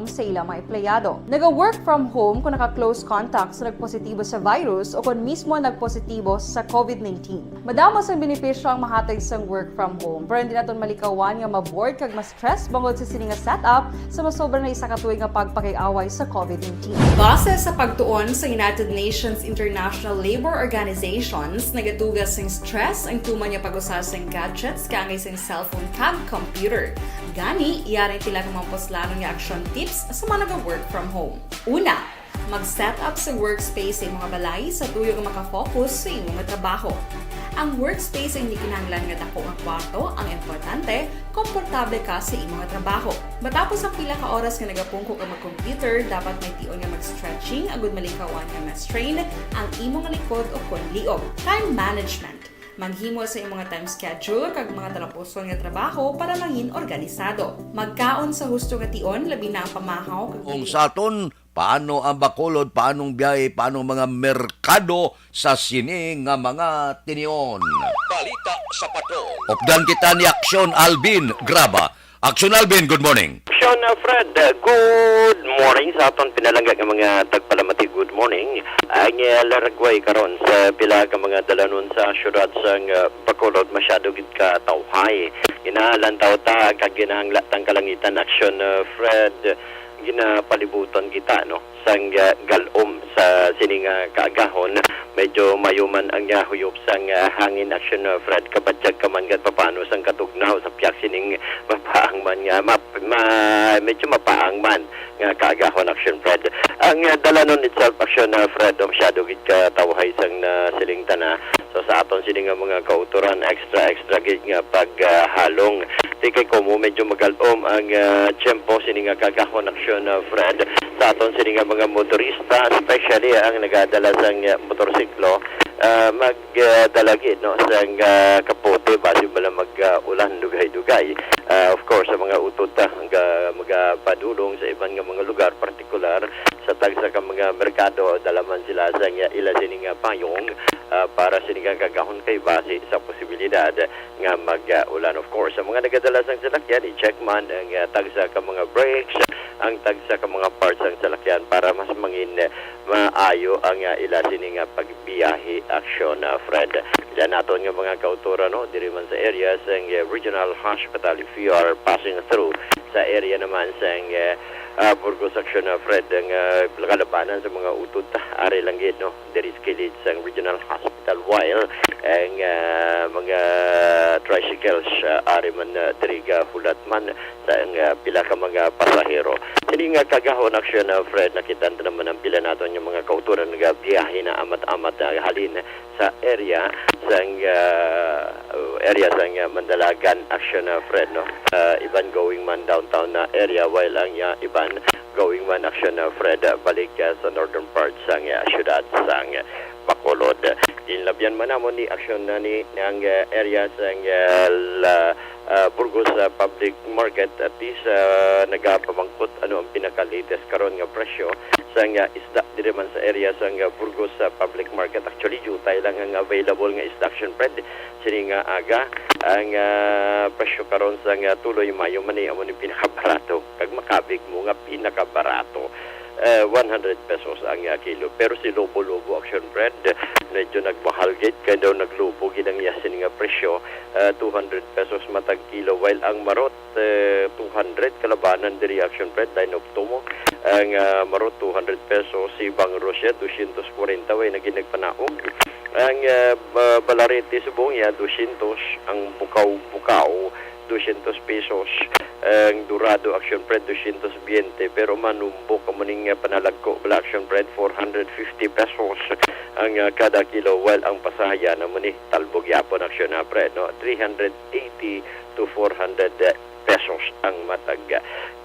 sa ilang mga empleyado. Naga-work from home kung naka-close contact sa nagpositibo sa virus o kung mismo nagpositibo sa COVID-19. Madamos ang benepisyo ang mahatag sa work from home, pero hindi naton malikawan nga maboard kag ma-stress bangod sa sini nga setup sa masobra na isa ka tuig nga pagpakiaway sa COVID-19. Base sa pagtuon sa United Nations International Labour Organizations, nagatugas ng stress ang tuman nga pag-usas ng gadgets kangay sa cellphone kag computer. Gani, iyaring tila ng mga poslanong nga action tips sa mga nag-work from home. Una, mag-set up sa workspace sa mga balay sa tuyo nga makafocus sa imong trabaho. Ang workspace ay hindi kinahanglan nga dako ang kwarto, ang importante, komportable ka sa imong trabaho. Matapos ang pila ka oras nga nagapungko ka mag-computer, dapat may tion nga mag-stretching agud malikawan nga ma-strain ang imong likod o konliog. Time management. Maghimo sa imong time schedule kag mga talapuson nga trabaho para mangin organisado. Magkaon sa husto nga tion labi na ang pamahaw kag Kung sa aton, paano ang Bacolod, paanong biyahe, paano mga merkado sa sini nga mga tinion. Balita sa Patrol. Updan kita ni Aksyon Alvin Graba. Aksyon Alvin, good morning. Sean Fred, good morning sa aton pinalangga ng mga tagpalamati. Good morning. Ang laragway karon sa pila ka mga dalanon sa syudad sang Bacolod masyado gid ka tawhay. Inalantaw ta kag ginahangla tang kalangitan action Fred ginapalibutan kita no sang galom sa sining kaagahon medyo mayuman ang huyop sang hangin action Fred kabadyag ka man gad paano sang katugnaw sa piyak sining mapaang man nga medyo mapaang man nga kaagahon action Fred ang dalanon itself action Fred masyado gid ka tawhay sang siling tana so sa aton sining mga kauturan extra gid nga paghalong di kay komo medyo magalom ang tiyempo sining kaagahon action Fred sa aton sining mga motorista especially ang nagadala sang motorsiklo magdalagid no sang kapote base bala mag-ulan dugay-dugay of course sa mga utot magapadulong sa ibang nga mga lugar partikular sa tagsa ka mga merkado dalaman sila sang ila sining payong para sining kagahon kay base sa posibilidad nga mag-ulan of course sa mga nagadala sang salakyan i-check man ang tagsa ka mga brakes ang tagsa ka mga parts ng salakyan para mas mangin maayo ang ila sining pagbiyahe action Fred. Diyan naton nga mga kautura no diri man sa area sang regional hospital if you are passing through sa area naman sang Burgos action Fred ang kalabanan sa mga utod ari lang gid no diri sa kilid sang regional hospital while ang mga tricycles ari man diri hulat man sa pila ka mga pasahero. Sini nga kagahon action Fred nakita naman ang pila naton yung mga kauturan nga biyahe na amat-amat halin sa area sang Mandalagan action Fred no iban going man downtown na area while ang iban going man action Fred balik sa northern part sang syudad sang Bacolod. Inlabyan man namon ni action na ni ang area sang Burgos Public Market at least nagapamangkot ano ang pinaka-latest karon nga presyo sang isda dire man sa area sang Burgos Public Market. Actually jutay lang ang available nga isda action Fred sini nga aga ang presyo karon sang tuloy mayo man ni amo ni pinakabarato kag makabig mo nga pinakabarato 100 pesos ang kilo pero si lobo action Fred medyo nagmahal gid kay daw naglupo gid ang yasin nga presyo 200 pesos matag kilo while ang marot 200 kalabanan diri action Fred line of tumo ang marot 200 pesos si Bang Rosia 240 way naginagpanaog ang balarete subong ya 200 ang bukaw 200 pesos ang Dorado action Fred 220 pero manumbok ka maning panalagko bala action Fred 450 pesos ang kada kilo while ang pasaya naman ni talbog yapon action Fred no 380 to 400 pesos ang matag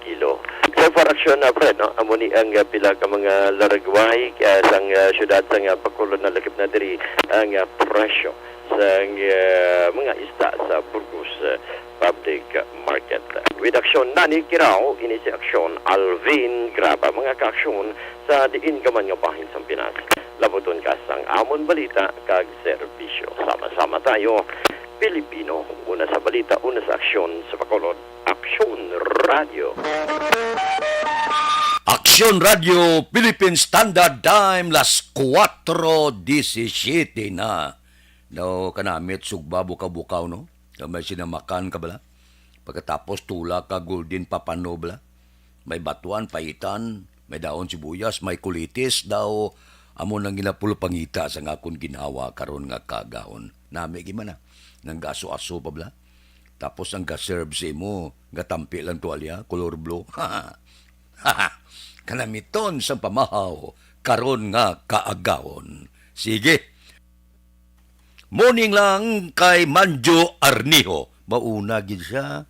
kilo. So for action Fred no amo ni ang pila ka mga laragway sang syudad sang Bacolod na lakip na diri ang presyo sang mga isda sa Burgos Public Market. With aksyon Nani Kirao, ini si aksyon Alvin Graba, mga kaaksyon sa diin ka man nga bahin sa Pinas. Labuton ka sang amon balita kag serbisyo. Sama-sama tayo, Pilipino. Una sa balita, una sa aksyon sa Bacolod. Aksyon Radio. Aksyon Radio Philippine Standard Time las 4:17 na. No, kanamit sugba buka-bukaw no. Kamay sinamakan ka bala. Pagkatapos tula ka golden papano bala. May batuan, paitan, may daon sibuyas, may kulitis daw. Amo nang ginapulo pangita sa ngakon ginawa karon nga kagahon. Nami gimana. Nang gaso-aso pa bala. Tapos ang ga-serve sa imo, gatampi lang tuwalya, color blue. Kanamiton sa pamahaw, karon nga kaagawon. Sige. Morning lang kay Manjo Arnijo. Mauna gid siya.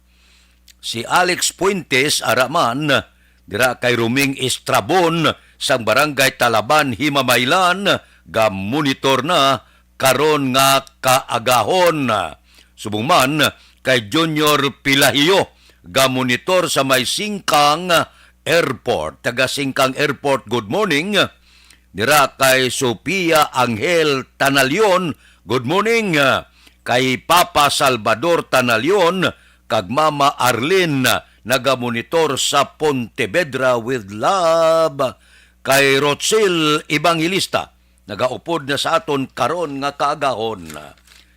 Si Alex Puentes Araman, dira kay Ruming Estrabon, sang barangay Talaban, Himamaylan, ga-monitor na karon nga kaagahon. Subong man, kay Junior Pilahiyo, ga-monitor sa may Singkang Airport. Taga Singkang Airport, good morning. Dira kay Sophia Angel Tanalion, good morning. Kay Papa Salvador Tanalion, kag Mama Arlene, naga-monitor sa Pontevedra with love. Kay Rochelle Evangelista, nagaupod na sa aton karon nga kaagahon.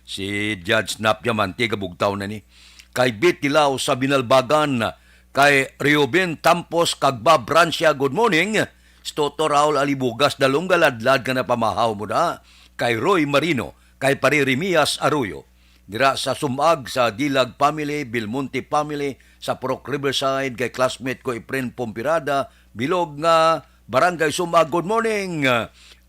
Si Judge Nap Diamante, kabugtaw na ni. Kay Bitilaw sa Binalbagan, kay Reuben Tampos Kagba Brancia, good morning. Stoto Raul Alibugas, dalong galadlad ka na pamahaw mo na. Kay Roy Marino, kay Pari Remias Arroyo. Dira sa Sumag, sa Dilag Family, Bilmonte Family, sa Purok Riverside, kay classmate ko Efren Pompirada, bilog nga Barangay Sumag, good morning.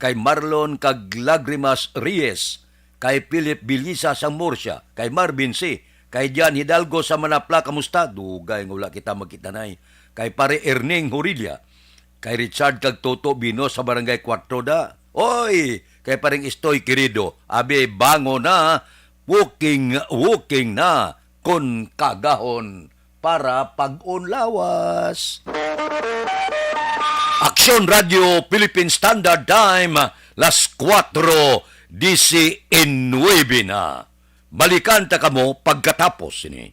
Kay Marlon Kaglagrimas Reyes, kay Philip Bilisa sa Murcia, kay Marvin C., kay Jan Hidalgo sa Manapla, kamusta? Dugay nga wala kita magkitanay. Kay Pare Erning Horilia, kay Richard Kagtoto Bino sa Barangay Cuartoda. Oy, kay Paring Istoy Querido, abe bango na, walking na, kon kagahon para pag-unlawas. Aksyon Radio Philippine Standard Time, las 4:19 na. Balikan ta kamo pagkatapos ini.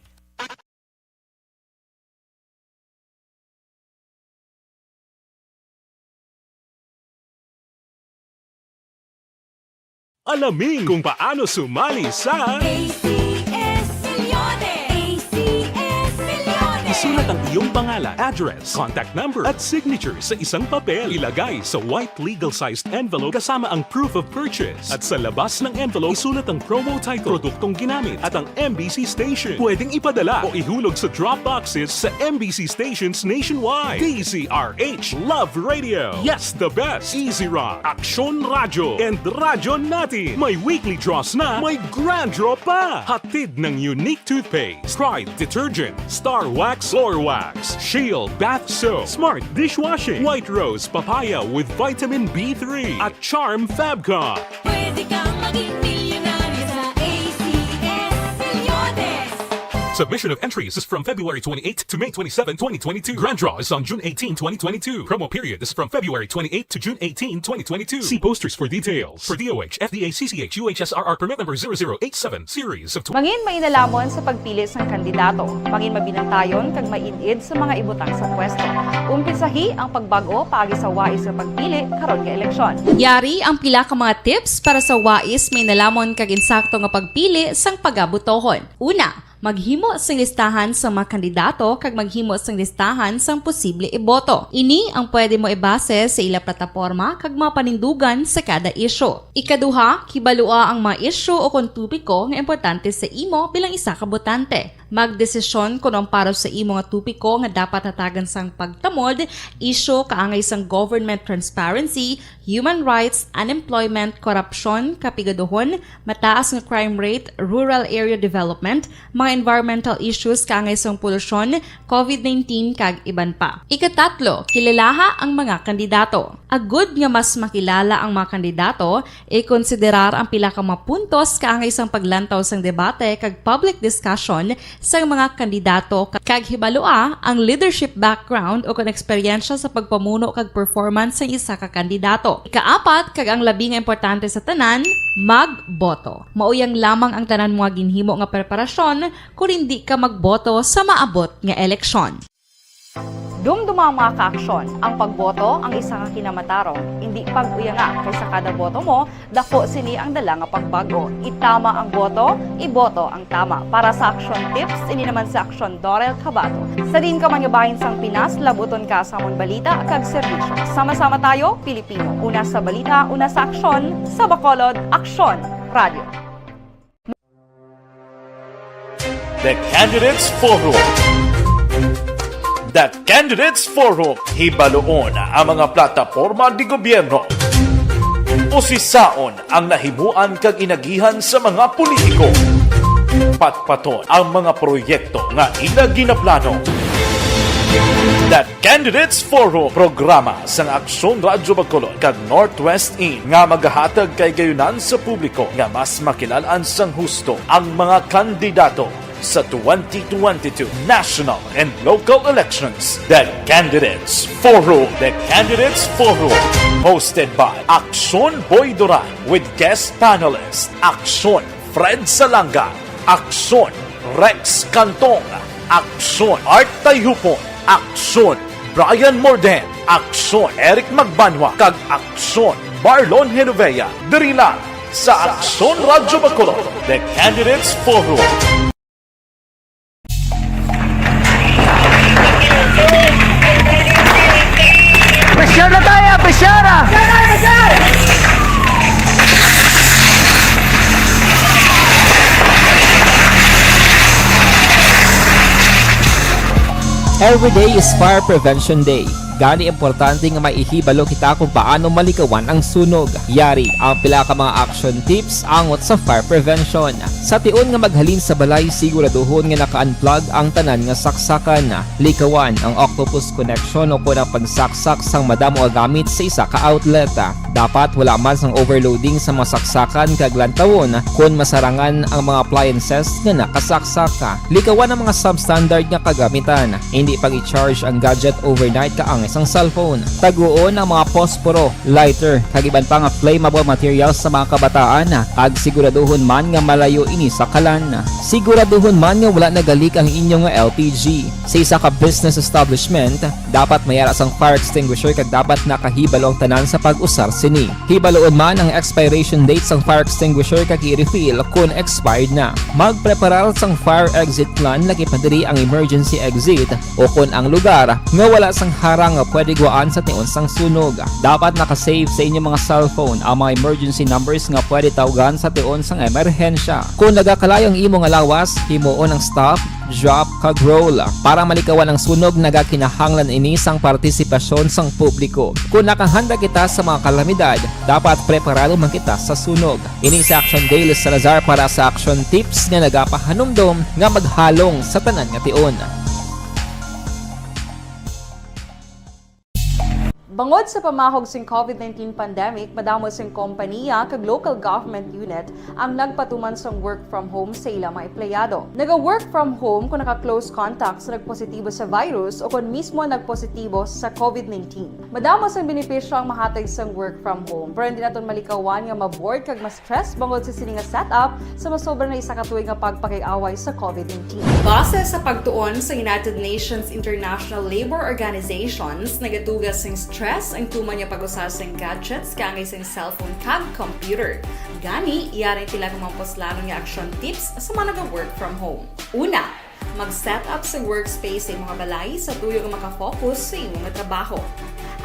Alamin kung paano sumali sa ACS Millones! ACS Millones! isulat ang iyong pangalan, address, contact number at signature sa isang papel. Ilagay sa white legal-sized envelope kasama ang proof of purchase. At sa labas ng envelope, isulat ang promo title, produktong ginamit at ang MBC station. Pwedeng ipadala o ihulog sa drop boxes sa MBC stations nationwide. DZRH Love Radio. Yes, the best. Easy Rock, Aksyon Radio, and Radyo Natin. May weekly draws na, may grand draw pa. Hatid ng unique toothpaste, Pride Detergent, Star Wax Floor Wax, Shield Bath Soap, Smart Dishwashing, White Rose Papaya with Vitamin B3, at Charm Fabcon. Pwede kang maging milyonaryo sa ACS Millones! Submission of entries is from February 28 to May 27, 2022. Grand draw is on June 18, 2022. Promo period is from February 28 to June 18, 2022. See posters for details. For DOH, FDA, CCH, UHSRR permit number 0087, series of Mangin mainalamon sa pagpili ng kandidato. Mangin mabinantayon kag mainid sa mga ibutang sa pwesto. Umpisahi ang pagbago paagi sa wais sa pagpili karon nga eleksyon. Yari ang pila ka mga tips para sa wais may nalamon kag insakto nga pagpili sang pagabutohon. Una, maghimo sang listahan sa mga kandidato kag maghimo sang listahan sang posible iboto. Ini ang pwede mo ibase sa ila plataporma kag mga panindugan sa kada issue. Ikaduha, kibalua ang mga issue o kung tupiko nga importante sa imo bilang isa ka botante. Magdesisyon kung ang para sa imo nga tupiko nga dapat hatagan sang pagtamod, issue kaangay sang government transparency, human rights, unemployment, corruption, kapigaduhon, mataas nga crime rate, rural area development, mga environmental issues kaangay sang polusyon, COVID-19 kag iban pa. Ikatatlo, kilalaha ang mga kandidato. Agud nga mas makilala ang mga kandidato, i-konsiderar ang pila ka mga puntos kaangay sang paglantaw sang debate kag public discussion sa mga kandidato kag hibalua ang leadership background o kung eksperyensya sa pagpamuno kag performance sa isa ka kandidato. Ikaapat kag ang labi nga importante sa tanan, magboto. Mauyang lamang ang tanan mga ginhimo nga preparasyon kung hindi ka magboto sa maabot nga eleksyon. Dumduma ang mga kaaksyon. Ang pagboto ang isa ka kinamatarong. Hindi pag-uya nga kaysa kada boto mo, dako sini ang dala nga pagbago. Itama ang boto, iboto ang tama. Para sa action tips, ini naman sa action Dorel Cabato. Sa din ka manyabahin sang Pinas, labuton ka sa amon balita kag serbisyo. Sama-sama tayo, Pilipino. Una sa balita, una sa aksyon, sa Bacolod, Aksyon Radio. The Candidates Forum. The Candidates Forum, hibaloon ang mga plataporma di gobyerno. Usisaon ang nahimuan kag inagihan sa mga politiko. Patpaton ang mga proyekto nga ila ginaplano. The Candidates Forum, programa sang Aksyon Radyo Bacolod kag Northwest In nga magahatag kay gayunan sa publiko nga mas makilalaan sang husto ang mga kandidato sa 2022 national and local elections. The Candidates Forum. The Candidates Forum. Hosted by Aksyon Boy Duran with guest panelist Aksyon Fred Salanga, Aksyon Rex Cantong, Aksyon Art Tayhupon, Aksyon Brian Morden, Aksyon Eric Magbanwa, kag Aksyon Marlon Genovea. Diri lang sa Aksyon Radyo Bacolod. The Candidates Forum. Presyara tayo! Presyara! Every day is Fire Prevention Day. Gani importante nga maihibalo kita kung paano malikawan ang sunog. Yari ang pila ka mga action tips angot sa fire prevention. Sa tion nga maghalin sa balay, siguraduhon nga naka-unplug ang tanan nga saksakan. Likawan ang octopus connection o kung ang pagsaksak sang madamo gamit sa isa ka outlet. Dapat wala man sang overloading sa mga saksakan kag lantawon kung masarangan ang mga appliances nga nakasaksaka. Likawan ang mga substandard nga kagamitan. Hindi pag i-charge ang gadget overnight kaang isang cellphone. Taguon ang mga posporo, lighter, kag iban pa nga flammable materials sa mga kabataan. Ag siguraduhon man nga malayo ini sa kalan. Siguraduhon man nga wala nagalik ang inyong LPG. Sa isa ka business establishment, dapat mayara sang fire extinguisher kag dapat nakahibalo ang tanan sa pag-usar sini. Hibaloon man ang expiration date sang fire extinguisher kag i-refill kung expired na. Magpreparar sang fire exit plan lagi pa diri ang emergency exit o kung ang lugar nga wala sang harang nga pwede guaan sa tion sang sunog. Dapat nakasave sa inyong mga cellphone ang mga emergency numbers nga pwede tawagan sa tion sang emerhensya. Kung nagakalayo ang imong alawas, himuon ang stop, drop, kag roll. Para malikawan ang sunog, nagakinahanglan ini sang partisipasyon sang publiko. Kung nakahanda kita sa mga kalamidad, dapat preparado man kita sa sunog. Ini sa Action Daily Salazar para sa action tips nga nagapahanumdom nga maghalong sa tanan nga tion. Bangod sa pamahog sing COVID-19 pandemic, madamo sing kompanya kag local government unit ang nagpatuman sang work from home sa ilang mga empleyado. Naga-work from home kung naka-close contact sa nagpositibo sa virus o kung mismo nagpositibo sa COVID-19. Madamo sang benepisyo ang mahatag sang work from home, pero hindi naton malikawan nga ma-bored kag ma-stress bangod sa sini nga setup sa masobra na isa ka tuig nga pagpakiaway sa COVID-19. Base sa pagtuon sa United Nations International Labour Organizations, nagatugas sing stress ang tuman niya pag-usar sa gadgets kangay sa cellphone kag computer. Gani, iyaring tila kumamposlano nga action tips sa mga nag-work from home. Una, mag-set up sa workspace sa imong balay sa tuyo nga makafocus sa imong trabaho.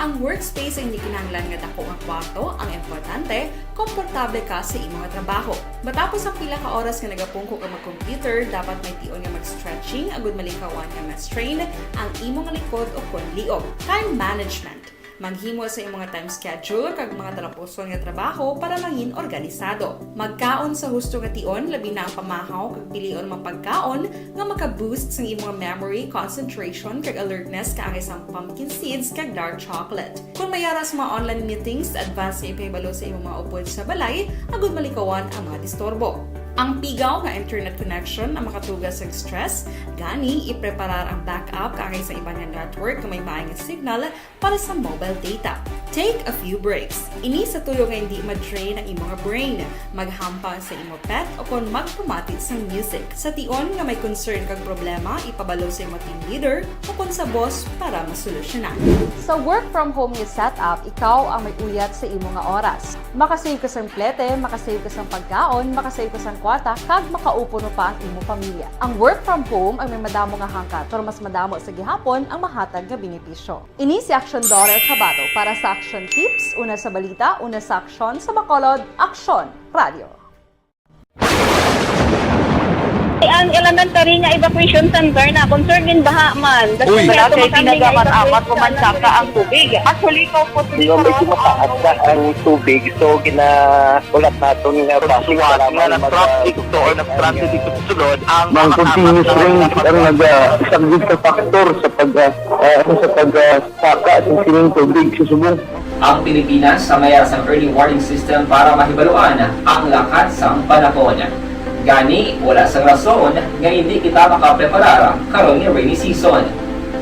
Ang workspace ay hindi kinahanglan nga dako nga kwarto, ang importante, komportable ka sa imong trabaho. Matapos ang pila ka oras nga nagapungko ka mag-computer, dapat may tion nga mag-stretching agud malikawan nga ma-strain ang imong likod o kon liog. Time management. Maghimo sa imong time schedule kag mga talapuson nga trabaho para maging organisado. Magkaon sa husto nga tion, labi na ang pamahaw kag pilion mang pagkaon nga maka-boost sa imong memory, concentration kag alertness kaangay sang pumpkin seeds kag dark chocolate. Kung mayara sa mga online meetings, advance nga ipahibalo sa imong mga upod sa balay, agud malikawan ang mga disturbo. Ang pigaw nga internet connection ang makatugas sa stress, gani ipreparar ang backup kaangay sa ibang nga network nga may maayong signal para sa mobile data. Take a few breaks. Ini sa tuyo nga hindi ma-drain ang imong brain. Maghampang sa imo pet o kon magpamatit sa music. Sa tion nga may concern kag problema, ipabalo sa imo team leader o kon sa boss para masolusyonan. Sa work from home nga setup, ikaw ang may uyat sa imo nga oras. Makasave ka sang plete, makasave ka sang pagkaon, makasave ka sang kwata, kag makaupo no pa ang imo pamilya. Ang work from home ay may madamo nga hangkat, pero mas madamo sa gihapon ang mahatag nga benepisyo. Ini si Action Daughter Kabato para sa Action Tips, una sa balita, una sa aksyon, sa Bacolod, Aksyon Radio. Ang elementary nga evacuation center na concern din baha man. Uy! Kaya pinagamat-amat kumansaka ang tubig. Actually, ko po Hindi mo medyo mataas na ang tubig. So, ulat natin nga basuhan nga ng traffic to or ng traffic dito sa sunod. Ang continuous rain ang isang good factor sa pagsaka at sining tubig sa subong. Ang Pilipinas sa mayroon sa early warning system para mahibaluan ang lakas sa panahon. Gani, wala sang rason nga hindi kita makapreparar karon nga rainy season.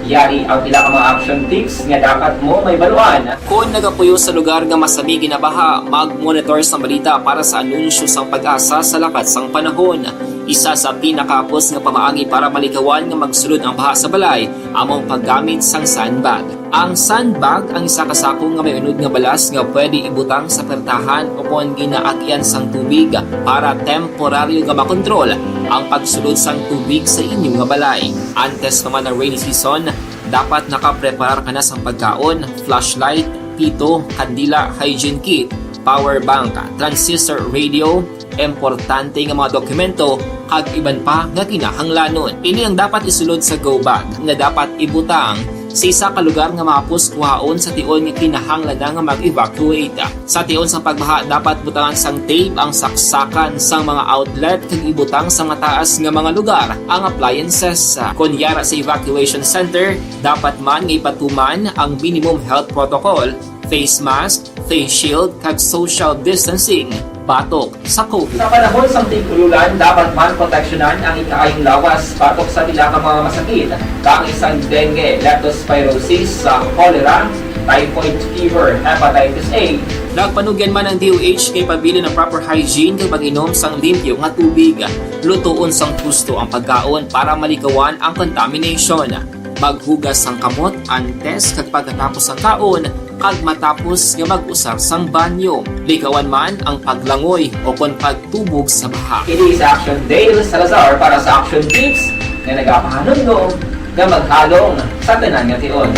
Yari ang pila ka mga action tips nga dapat mo may baluan. Kung nagapuyo sa lugar nga masabi ginabaha, mag-monitor sa balita para sa anunsyo sang pag-asa sa lakas sang panahon. Isa sa pinakapos nga pamaagi para malikawan nga magsulod ang baha sa balay, among paggamit sang sandbag. Ang sandbag ang isa kasako nga may unod nga balas nga pwede ibutang sa pertahan o kung ginaagyan sang tubig para temporaryo nga makontrol ang pagsulod sang tubig sa inyong nga balay. Antes naman ng rainy season, dapat nakapreparar ka na sang pagkaon, flashlight, pito, kandila, hygiene kit, power bank, transistor radio, importante nga mga dokumento kag iban pa nga kinahanglanon. Ini ang dapat isulod sa go bag nga dapat ibutang sa isa ka lugar nga mapus kuhaon sa tion nga kinahanglan nga mag-evacuate. Sa tion sa pagbaha dapat butangan sang tape ang saksakan sang mga outlet kag ibutang sa mataas nga mga lugar ang appliances. Kunyara sa evacuation center, dapat man nga ipatuman ang minimum health protocol, face mask, face shield kag social distancing batok sa COVID. Sa panahon sa tig-ululan, dapat man proteksyonan ang ikaayong lawas batok sa pila ka mga masakit, kang isang dengue, leptospirosis, cholera, typhoid fever, hepatitis A. Nagpanugyan man ang DOH kay pabili ng proper hygiene kay pag-inom sang limpyo nga tubig. Lutuon sang gusto ang pagkaon para malikawan ang contamination. Maghugas sang kamot antes kag pagkatapos ang kaon kag matapos nga mag-usar sang banyo. Likawan man ang paglangoy o kon pagtubog sa baha. It is Action Dale Salazar para sa Action Tips nga nagapahanundong nga maghalong sa tanan nga tion.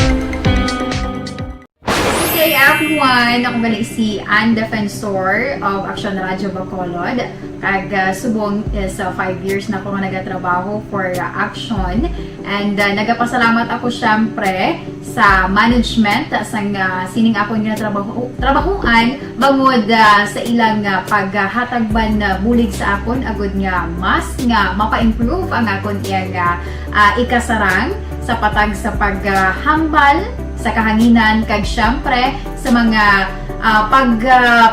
Hey everyone! Ako gali si Ann Defensor of Action Radio Bacolod. Kag subong is 5 years na ako nga nagatrabaho for Action. And nagapasalamat ako syempre sa management sang sining ako nga trabahuan bangod sa ilang paghatagban na bulig sa akon agud nga mas nga mapa-improve ang akon iyang ikasarang sa patag sa paghambal sa kahanginan kag syempre sa mga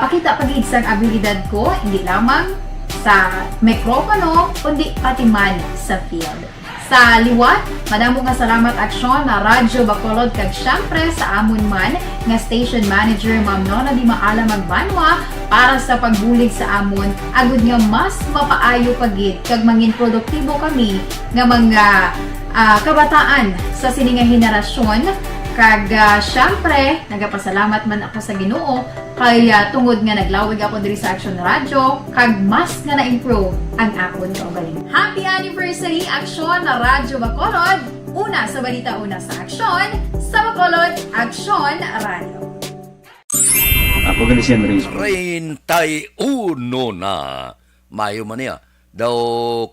pakita pagid sang abilidad ko hindi lamang sa mikropono kundi pati man sa field. Sa liwat, madamo nga salamat Aksyon na Radyo Bacolod kag syempre sa amon man nga station manager Ma'am Nona Di Maala Magbanwa para sa pagbulig sa amon agud nga mas mapaayo pagid kag mangin produktibo kami nga mga kabataan sa sining nga henerasyon. Kag syempre, nagapasalamat man ako sa Ginoo kay tungod nga naglawig ako diri sa Action Radio kag mas nga na-improve ang akon kaugalingon. Happy anniversary Action na Radyo Bacolod! Una sa balita, una sa aksyon, sa Bacolod, Action Radio. Ako gali si Andres. 31 na Mayo man niya. Daw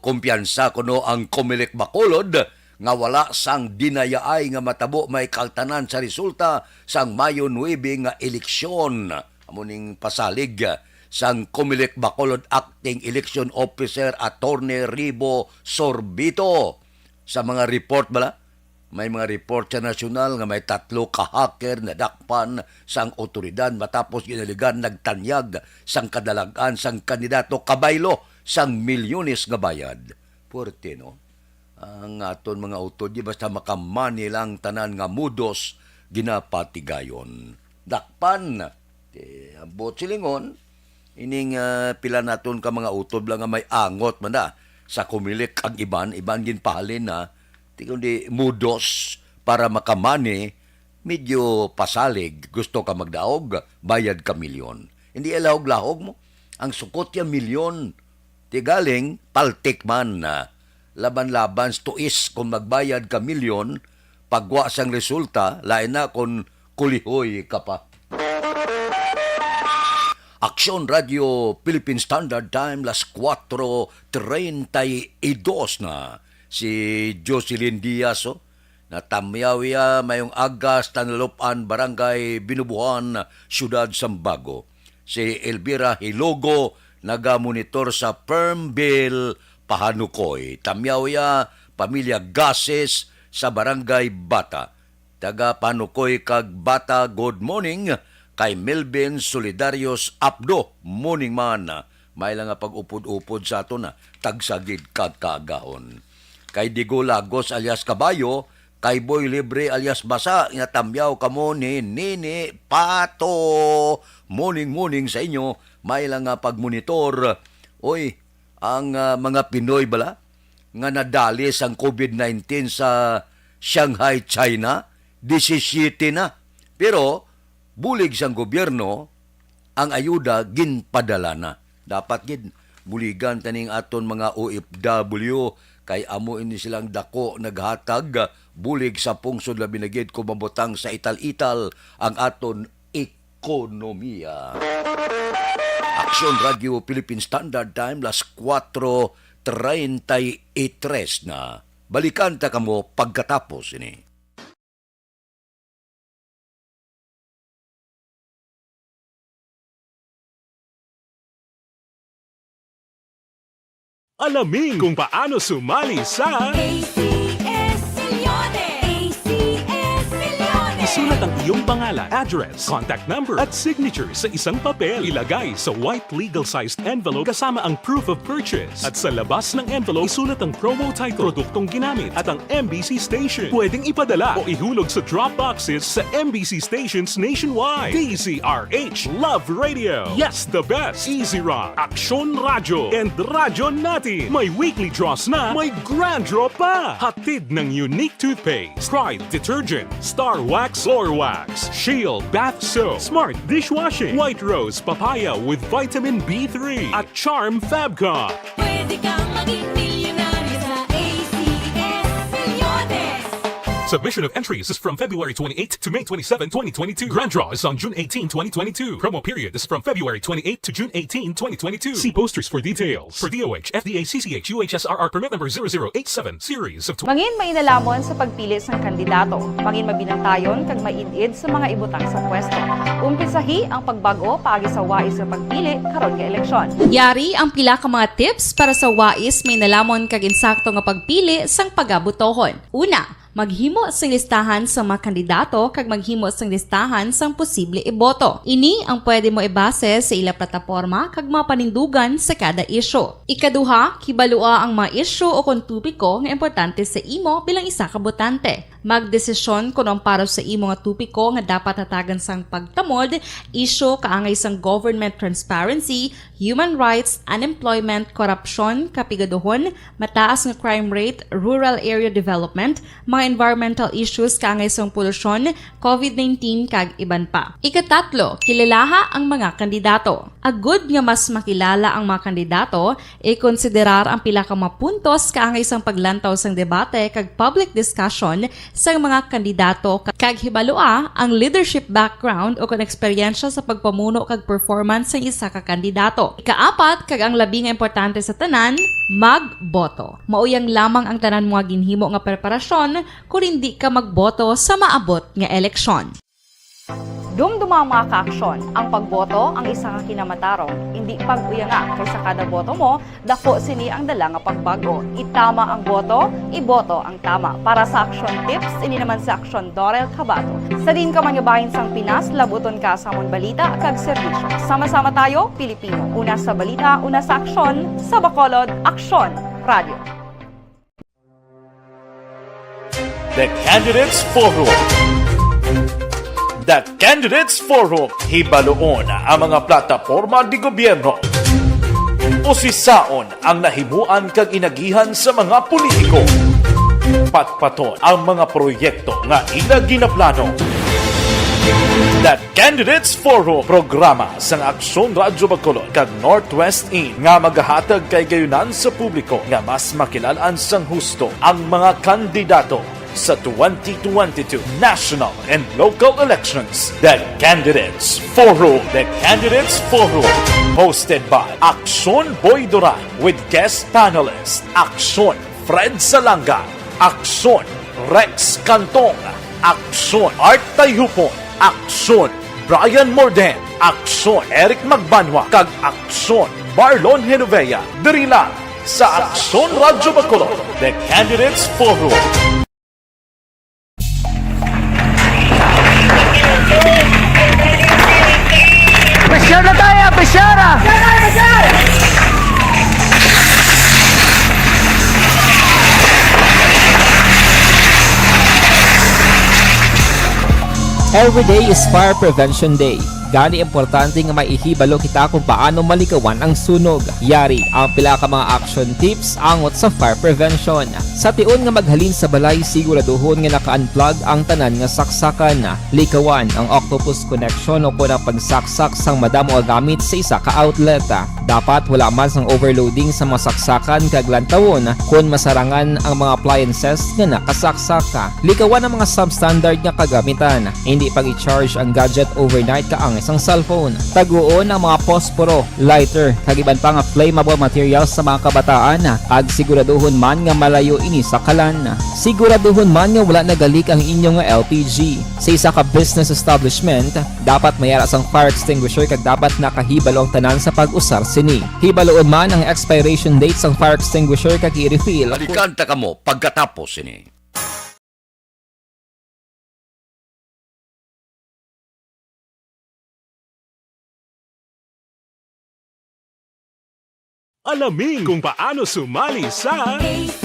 kumpiyansa kuno ang Comelec Bacolod nga wala sang dinayaay nga matabo may kaltanan sa resulta sang Mayo 9 nga eleksyon. Amuning pasalig sang Comelec Bacolod Acting Election Officer Attorney Ribo Sorbito. Sa mga report bala, may mga report sa nasyonal nga may 3 ka-hacker na dakpan sang otoridad matapos ginaligan nagtanyag sang kadalagan sang kandidato kabaylo sang milyones nga bayad. Puerte, no? Ang aton mga utod, di basta makamani lang tanan nga mudos ginapatigayon. dakpan. Ambot silingon, ining pila naton ka mga utob lang nga may angot man na sa kumilik ang iban ginpahalin na, di kundi mudos para makamani, medyo pasalig, gusto ka magdaog, bayad ka milyon. Hindi alahog-lahog mo. Ang sukot ya milyon, ti galing paltik man na laban-laban tuis kung magbayad ka milyon, pagwa sang resulta, lain na kung kulihoy ka pa. Aksyon Radio Philippine Standard Time, las 4:32 na. Si Jocelyn Diaz, natamyaw ya mayong agas Tanlupan, Barangay Binubuhan, Siyudad Sambago. Si Elvira Hilogo, nagamonitor sa Permville, Pahanukoy. Tamyaw ya Pamilya Gases sa Barangay Bata. Taga Pahanukoy kag Bata, good morning. Kay Melvin Solidarios Abdo, morning man. May lang nga pag-upod-upod sa ato na tagsagid kag kaagahon. Kay Digo Lagos alias Kabayo, kay Boy Libre alias Basa, inatamyaw kamo ni Nini Pato. Morning sa inyo, may lang nga pagmonitor. Oy, ang mga Pinoy bala, nga nadalis ang COVID-19 sa Shanghai, China, 17 na. Pero, bulig sang gobyerno, ang ayuda ginpadala na. Dapat gid buligan taning aton mga OFW, kay amo ini silang dako naghatag bulig sa pungsod labi na gid kung mabutang sa ital-ital ang aton ekonomiya. Aksyon Radio Philippine Standard Time, las 4:33 na. Balikan ta kamo pagkatapos ini. Alamin kung paano sumali sa ACS-Milyones! ACS-Milyones! Isulat ang iyong pangalan, address, contact number at signature sa isang papel. Ilagay sa white legal-sized envelope kasama ang proof of purchase. At sa labas ng envelope, isulat ang promo title, produktong ginamit at ang MBC station. Pwedeng ipadala o ihulog sa drop boxes sa MBC stations nationwide. DZRH Love Radio. Yes, the best. Easy Rock, Aksyon Radio, and Radyo Natin. May weekly draws na, may grand draw pa. Hatid ng unique toothpaste, Pride Detergent, Star Wax Floor Wax, Shield Bath Soap, Smart Dishwashing, White Rose Papaya with Vitamin B3, at Charm Fabcon. Pwede kang maging milyonaryo sa ACS-Milyones! Submission of entries is from February 28 to May 27, 2022. Grand draw is on June 18, 2022. Promo period is from February 28 to June 18, 2022. See posters for details. For DOH, FDA, CCH, UHSRR permit number 0087, series of Mangin mainalaman sa pagpili sang kandidato. Mangin mabinantayon kag maid-id sa mga ibutang sa pwesto. Umpisahi ang pagbago paagi sa wais sa pagpili karon nga eleksyon. Yari ang pila ka mga tips para sa wais may nalamon kag insakto nga pagpili sang pagabutohon. Una, maghimo sang listahan sa mga kandidato kag maghimo sang listahan sang posible iboto. Ini ang pwede mo ibase sa ila plataporma kag mga panindugan sa kada isyu. Ikaduha, kibalua ang mga isyu o kung tupiko nga importante sa imo bilang isa ka botante. Magdesisyon kung ang para sa imo nga tupiko nga dapat hatagan sang pagtamod, isyu kaangay sang government transparency, human rights, unemployment, korupsyon, kapigaduhon, mataas nga crime rate, rural area development, mga environmental issues kaangay sang polusyon, COVID-19 kag iban pa. Ikatatlo, kilalaha ang mga kandidato. Agud nga mas makilala ang mga kandidato, i-konsiderar ang pila ka mga puntos kaangay sang paglantaw sang debate kag public discussion sang mga kandidato kag hibalua ang leadership background o kon eksperyensya sa pagpamuno kag performance sa isa ka kandidato. Ikaapat, kag ang labi nga importante sa tanan, magboto. Mauyang lamang ang tanan mga ginhimo nga preparasyon kung hindi ka magboto sa maabot nga eleksyon. Dumduma ang mga kaaksyon. Ang pagboto ang isa ka kinamatarong. Hindi pag-uyanga kaysa kada boto mo, dako sini ang dala nga pagbago. Itama ang boto, iboto ang tama. Para sa action tips, ini naman sa aksyon Dorel Cabato. Sa din ka manyabahin sang Pinas, labuton ka sa amon balita kag serbisyo. Sama-sama tayo, Pilipino. Una sa balita, una sa aksyon, sa Bacolod, Aksyon Radio. The Candidates Forum. The Candidates Forum, hibaloon ang mga plataporma di gobyerno. Usisaon ang nahimuan kag inagihan sa mga politiko. Patpaton ang mga proyekto nga ila ginaplano. The Candidates Forum, programa sang Aksyon Radyo Bacolod kag Northwest In nga magahatag kay gayunan sa publiko nga mas makilalaan sang husto ang mga kandidato sa 2022 national and local elections. The Candidates Forum. The Candidates Forum. Hosted by Aksyon Boy Duran with guest panelists Aksyon Fred Salanga, Aksyon Rex Cantong, Aksyon Art Tayhupon, Aksyon Brian Morden, Aksyon Eric Magbanwa, kag Aksyon Marlon Genovea. Diri lang sa Aksyon Radyo Bacolod. The Candidates Forum. Pressure na tayo! Pressure! Every day is Fire Prevention Day. Gani importante nga maihibalo kita kung paano malikawan ang sunog. Yari ang pila ka mga action tips angot sa fire prevention. Sa tion nga maghalin sa balay, siguraduhon nga naka-unplug ang tanan nga saksakan. Likawan ang octopus connection o po na pagsaksak sang madamo nga gamit sa isa ka outlet. Dapat wala man sang overloading sa mga saksakan kag lantawon kung masarangan ang mga appliances nga nakasaksaka. Likawan ang mga substandard nga kagamitan. Hindi pag i-charge ang gadget overnight kaang isang cellphone. Taguon ang mga posporo, lighter, kag iban pa nga flammable materials sa mga kabataan. Kag siguraduhon man nga malayo ini sa kalan. Siguraduhon man nga wala nagalik ang inyong LPG. Sa isa ka business establishment, dapat mayara sang fire extinguisher kag dapat nakahibalo ang tanan sa pag-usar sini. Hibaloon man ang expiration date sang fire extinguisher kag i-refill. Alikanta ka mo pagkatapos ini. Alamin kung paano sumali sa ACS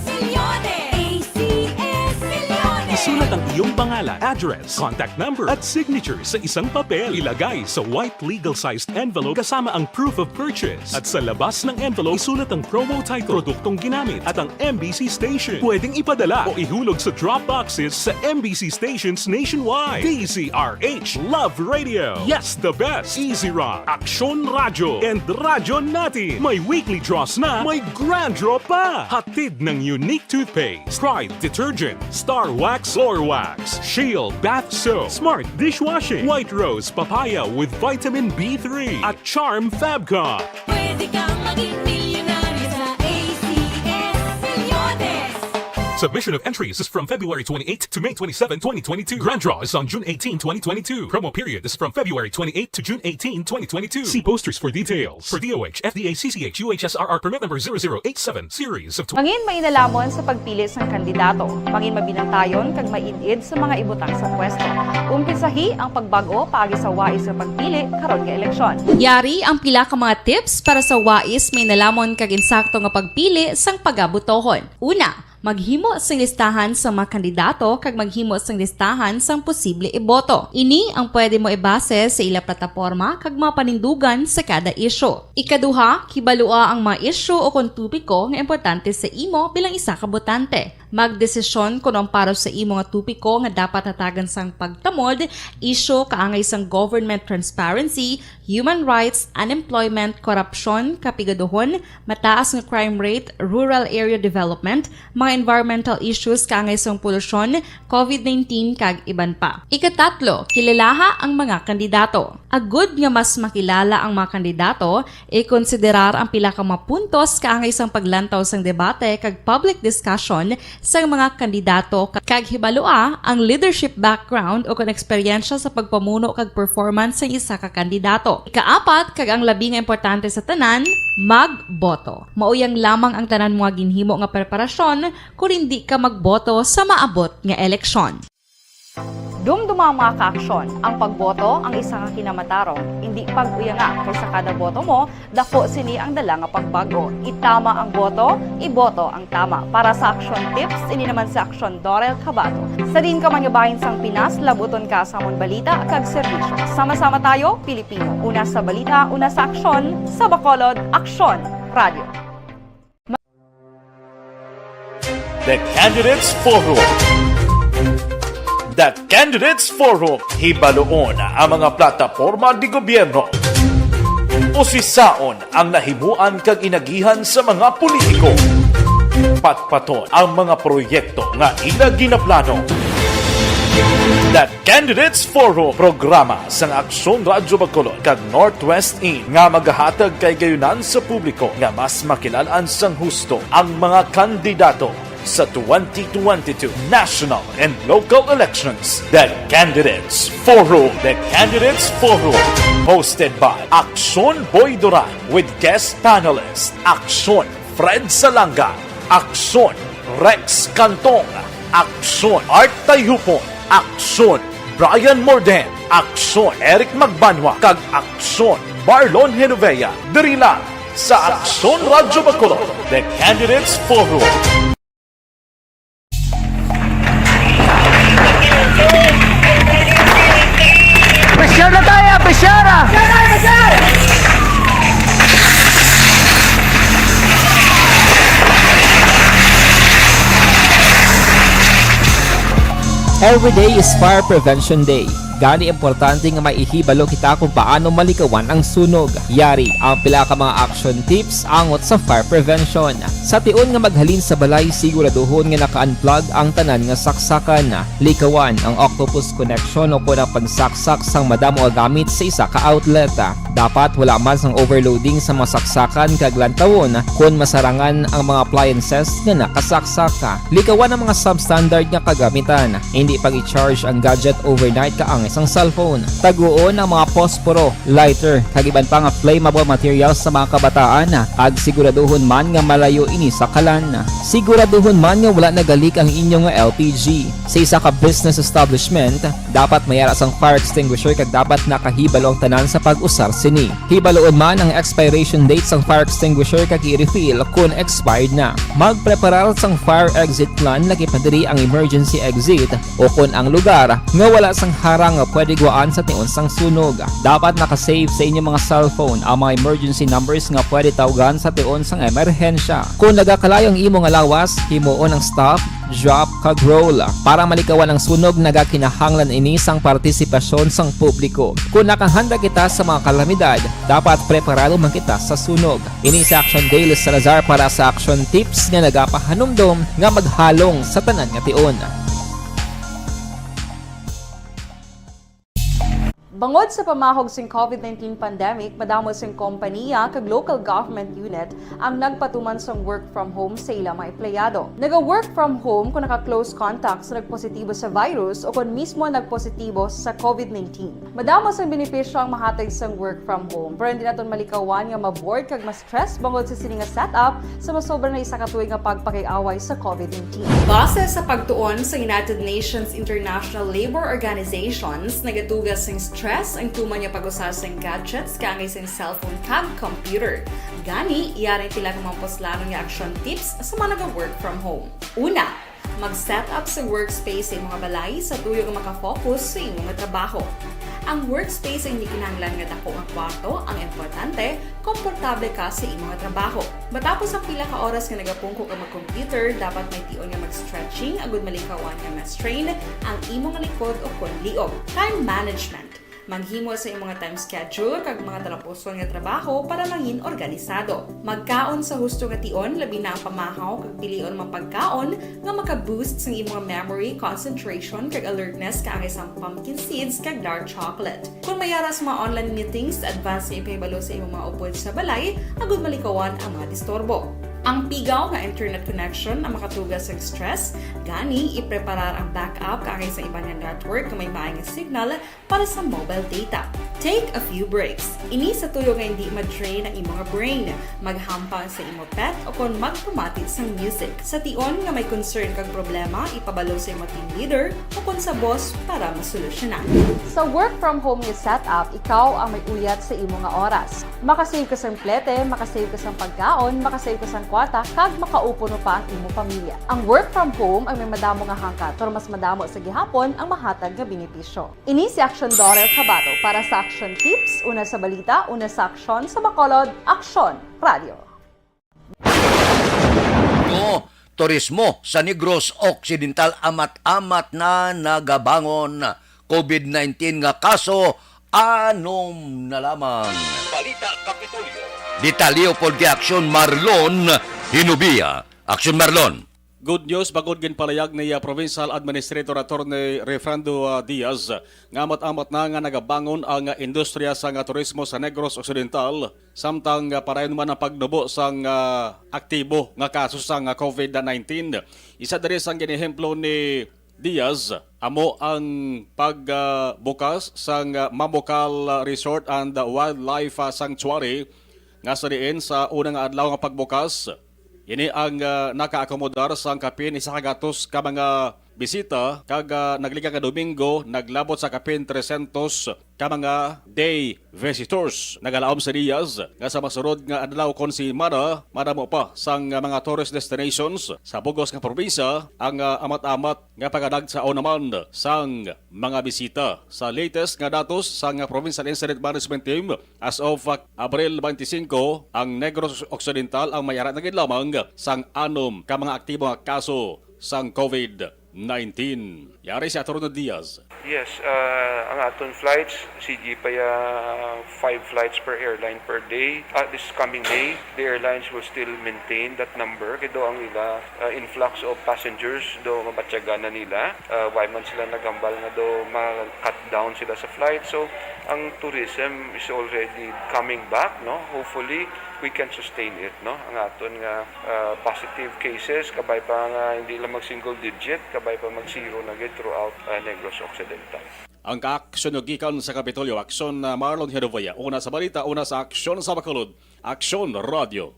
Milyones! ACS Milyones! isulat ang iyong pangalan, address, contact number at signature sa isang papel. Ilagay sa white legal-sized envelope kasama ang proof of purchase. At sa labas ng envelope, isulat ang promo title, produktong ginamit at ang MBC station. Pwedeng ipadala o ihulog sa drop boxes sa MBC stations nationwide. DZRH, Love Radio, Yes the Best, Easy Rock, Aksyon Radyo, and Radyo Natin. May weekly draws na, may grand draw pa. Hatid ng unique toothpaste, Pride Detergent, Star Wax Floor Wax, Shield Bath Soap, Smart Dishwashing, White Rose Papaya with Vitamin B3, at Charm Fabcon. Pwede kang maging milyonaryo sa ACS Milyones! Submission of entries is from February 28 to May 27, 2022. Grand draw is on June 18, 2022. Promo period is from February 28 to June 18, 2022. See posters for details. For DOH, FDA, CCH, UHSRR permit number 0087, series of Mangin mainalamon sa pagpili ng kandidato. Mangin mabinantayon kag mainid sa mga ibutang sa pwesto. Umpisahi ang pagbago paagi sa wais sa pagpili karon nga eleksyon. Yari ang pila ka mga tips para sa wais may nalamon kag insakto nga pagpili sang pagabutohon. Una, maghimo sang listahan sa mga kandidato kag maghimo sang listahan sang posible iboto. Ini ang pwede mo ibase sa ila plataporma kag mga panindugan sa kada isyu. Ikaduha, kibalua ang mga isyu o kung tupiko nga importante sa imo bilang isa ka botante. Magdesisyon kung ang para sa imo nga tupiko nga dapat hatagan sang pagtamod, isyu kaangay sang government transparency, human rights, unemployment, korupsyon, kapigaduhon, mataas nga crime rate, rural area development, mga environmental issues kaangay sang polusyon, COVID-19 kag iban pa. Ikatatlo, kilalaha ang mga kandidato. Agud nga mas makilala ang mga kandidato, i-konsiderar ang pila ka mga puntos kaangay sang paglantaw sang debate kag public discussion sa mga kandidato kag hibalua ang leadership background o kung eksperyensya sa pagpamuno kag performance sa isa ka kandidato. Ikaapat, kag ang labi nga importante sa tanan, magboto. Mauyang lamang ang tanan mga ginhimo nga preparasyon kung hindi ka magboto sa maabot nga eleksyon. Dumduma ang mga kaaksyon. Ang pagboto ang isa ka kinamatarong. Hindi pag-uya nga kaysa kada boto mo, dako sini ang dala nga pagbago. Itama ang boto, iboto ang tama. Para sa action tips, ini naman sa action Dorel Cabato. Sa din ka man nga bahin sang Pinas, labuton ka sa amon balita kag serbisyo. Sama-sama tayo, Pilipino. Una sa balita, una sa aksyon, sa Bacolod, Aksyon Radio. The Candidates Forum. The Candidates Forum, hibaloon ang mga plataporma di gobyerno. Usisaon ang nahimuan kag inagihan sa mga politiko. Patpaton ang mga proyekto nga ila ginaplano. The Candidates Forum, programa sang Aksyon Radyo Bacolod kag Northwest In nga magahatag kay gayunan sa publiko nga mas makilalaan sang husto ang mga kandidato sa 2022 national and local elections. The Candidates Forum. The Candidates Forum. Hosted by Aksyon Boy Duran with guest panelist Aksyon Fred Salanga, Aksyon Rex Cantong, Aksyon Art Tayhupon, Aksyon Brian Morden, Aksyon Eric Magbanwa, kag Aksyon Marlon Genovea. Diri lang sa Aksyon Radyo Bacolod. The Candidates Forum. Presyara tayo! Presyara! Every day is Fire Prevention Day. Gani importante nga maihibalo kita kung paano malikawan ang sunog. Yari ang pila ka mga action tips angot sa fire prevention. Sa tion nga maghalin sa balay, siguraduhon nga naka-unplug ang tanan nga saksakan. Likawan ang octopus connection o kung ang pagsaksak sang madamo nga gamit sa isa ka outlet. Dapat wala man sang overloading sa masaksakan kag lantawon kung masarangan ang mga appliances nga nakasaksaka. Likawan ang mga substandard nga kagamitan. Hindi pag i-charge ang gadget overnight kaang isang cellphone. Taguon ang mga posporo, lighter, kag iban pa nga flammable materials sa mga kabataan. Kag siguraduhon man nga malayo ini sa kalan. Siguraduhon man nga wala nagalik ang inyong LPG. Sa isa ka business establishment, dapat mayara sang fire extinguisher kag dapat nakahibalo ang tanan sa pag-usar sini. Hibaloon man ang expiration date sang fire extinguisher kag i-refill kung expired na. Magpreparar sang fire exit plan laki padiri ang emergency exit o kung ang lugar nga wala sang harang nga pwede guwaan sa tion sang sunog. Dapat nakasave sa inyong mga cellphone ang mga emergency numbers nga pwede tawagan sa tion sang emerhensya. Kung nagakalayo ang imo nga lawas, himuon ang stop, drop, kag roll. Para malikawan ang sunog, nagakinahanglan ini sang partisipasyon sang publiko. Kung nakahanda kita sa mga kalamidad, dapat preparado man kita sa sunog. Ini sa Action Daily Salazar para sa action tips nga nagapahanumdom nga maghalong sa tanan nga tion. Bangod sa pamahog sing COVID-19 pandemic, madamo sing kompanya kag local government unit ang nagpatuman sang work from home sa ilang mga empleyado. Naga-work from home kung naka-close contact sa nagpositibo sa virus o kung mismo nagpositibo sa COVID-19. Madamo sang benepisyo ang mahatag sang work from home, pero hindi naton malikawan nga ma-bored kag ma-stress bangod sa sini nga setup sa masobra na isa ka tuig nga pagpakiaway sa COVID-19. Base sa pagtuon sa United Nations International Labour Organizations, nagatugas sing stress ang tuman niya pag-usar sa gadgets kangay sa cellphone kag computer. Gani, iyarin tila ng mga poslano nga action tips sa mga nag-work from home. Una, mag-set up sa workspace sa mga balay sa tuyo nga makafocus sa imong trabaho. Ang workspace ay hindi kinahanglan nga dako nga kwarto, ang importante, komportable ka sa imong trabaho. Matapos ang pila ka oras nga nagapungko ka mag-computer, dapat may tion nga mag-stretching agud malikawan nga ma-strain ang imong likod o kon liog. Time management. Maghimo sa imong time schedule kag mga talapuson nga trabaho para maging organisado. Magkaon sa husto nga tion, labi na ang pamahaw kag pilion mga pagkaon nga maka-boost sa imong memory, concentration kag alertness kaangay sang pumpkin seeds kag dark chocolate. Kung mayara sa mga online meetings, advance nga ipahibalo sa imong mga upod sa balay, agud malikawan ang mga disturbo. Ang pigaw nga internet connection ang makatugas sa stress, gani ipreparar ang backup kaagay sa iba nga network na may maayong signal para sa mobile data. Take a few breaks. Ini sa tuyo nga hindi ma-drain ang imong brain, maghampang sa imo pet o kon magpumatit sa music. Sa tion nga may concern kag problema, ipabalo sa imo team leader o kon sa boss para masolusyonan. Sa work from home nga setup, ikaw ang may uyat sa imo nga oras. Makasave ka sa plete, makasave ka sa pagkaon, makasave ka sa kwata, kag makaupo no pa ang imo pamilya. Ang work from home ay may madamo nga hangkat, pero mas madamo sa gihapon ang mahatag nga benepisyo. Ini si Action Daughter Kabato para sa Action Tips, una sa balita, una sa aksyon sa Bacolod, Action Radio. Turismo sa Negros Occidental amat-amat na nagabangon COVID-19 nga kaso anom na lamang. Balita Kapitolyo. Detalyo pod kay Action Marlon Hinubia. Action Marlon. Good news, bagod ginpalayag ni Provincial Administrator Attorney Refrando Diaz nga amat-amat na nga nagabangon ang industriya sa turismo sa Negros Occidental samtang parayon man ang pagnubo sa aktibo nga kaso sa COVID-19. Isa diri sang ginehemplo ni Diaz amo ang pagbukas sa Mamokal Resort and Wildlife Sanctuary nga sa diin sa unang adlaw nga pagbukas. Ini ang nakaakomodar sa kapin isa kagatos ka mga bisita kag nagliga ka Domingo naglabot sa kapin 300 ka mga day visitors. Nagalaom sa Diaz nga sa masurod nga adlaw kon si madamo pa sang mga tourist destinations sa bugos nga probinsya ang amat-amat nga pagadag sa naman sang mga bisita. Sa latest nga datos sang Provincial Incident Management Team as of Abril 25 ang Negros Occidental ang mayara na gid lamang sang anom ka mga aktibo nga kaso sang COVID-19. Yari si Atty. Diaz. Yes, ang aton flights, CG pa 5 flights per airline per day. This coming day, the airlines will still maintain that number. Kaya ang nila influx of passengers, do mabatyagan na nila. Why man sila nagambal na do ma-cut down sila sa flight. So, ang tourism is already coming back, no? Hopefully, we can sustain it, no? Ang aton nga positive cases, kabay pa nga hindi lang mag-single digit, kabay pa mag-zero na gid throughout Negros Occidental. Ang ka-aksyon gikan sa Kapitolyo, Aksyon Marlon Herovaya. Una sa balita, una sa aksyon sa Bacolod, Aksyon Radio.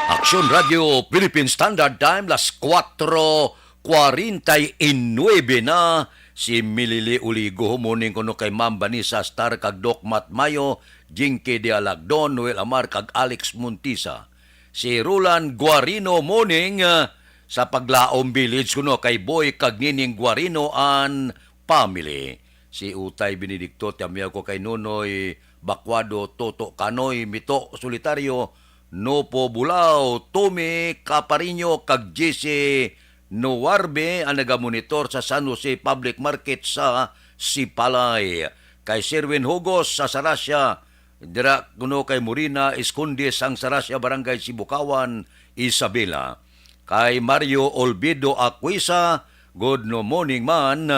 Action Radio Philippine Standard Time, las 4:49 na. Si Milili Uligo humuning kuno kay Ma'am Vanessa Star kag Doc Mat Mayo, Jinky de Alagdon, Noel Amar kag Alex Muntisa. Si Roland Guarino morning sa Paglaom Village kuno kay Boy kag Nining Guarino an family. Si Utay Benedicto tamiya ko kay Nunoy Bakwado, Toto Kanoy, Mito Solitario, Nopo Bulao, Tome Caparino kag Jesse Nuwarbe ang nagamonitor sa San Jose Public Market sa Sipalay. Kay Sherwin Hugos sa Sarasya, dira kuno kay Murina Escondes ang Sarasya Barangay Sibukawan, Isabela. Kay Mario Olvido Aquisa, good no morning man.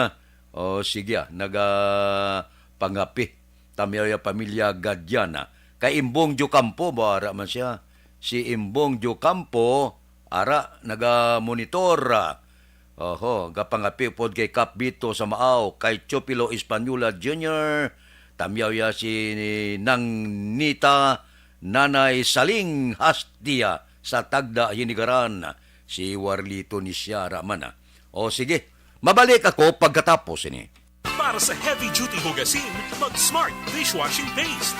O sige, pangapi. Tamya pamilya Gadyana. Kay Imbong Jocampo, bara man siya. Si Imbong Jocampo, ara naga-monitor. Gapangapi pod kay Cap Bito sa Maaw, kay Chopilo Espanola Jr., tamyaw si Nang Nita, Nanay Saling Hastia sa Tagda Hinigaran, si Warlito ni Siara man. O sige, mabalik ako pagkatapos ini. Para sa heavy-duty hugasin, mag-Smart Dishwashing Paste.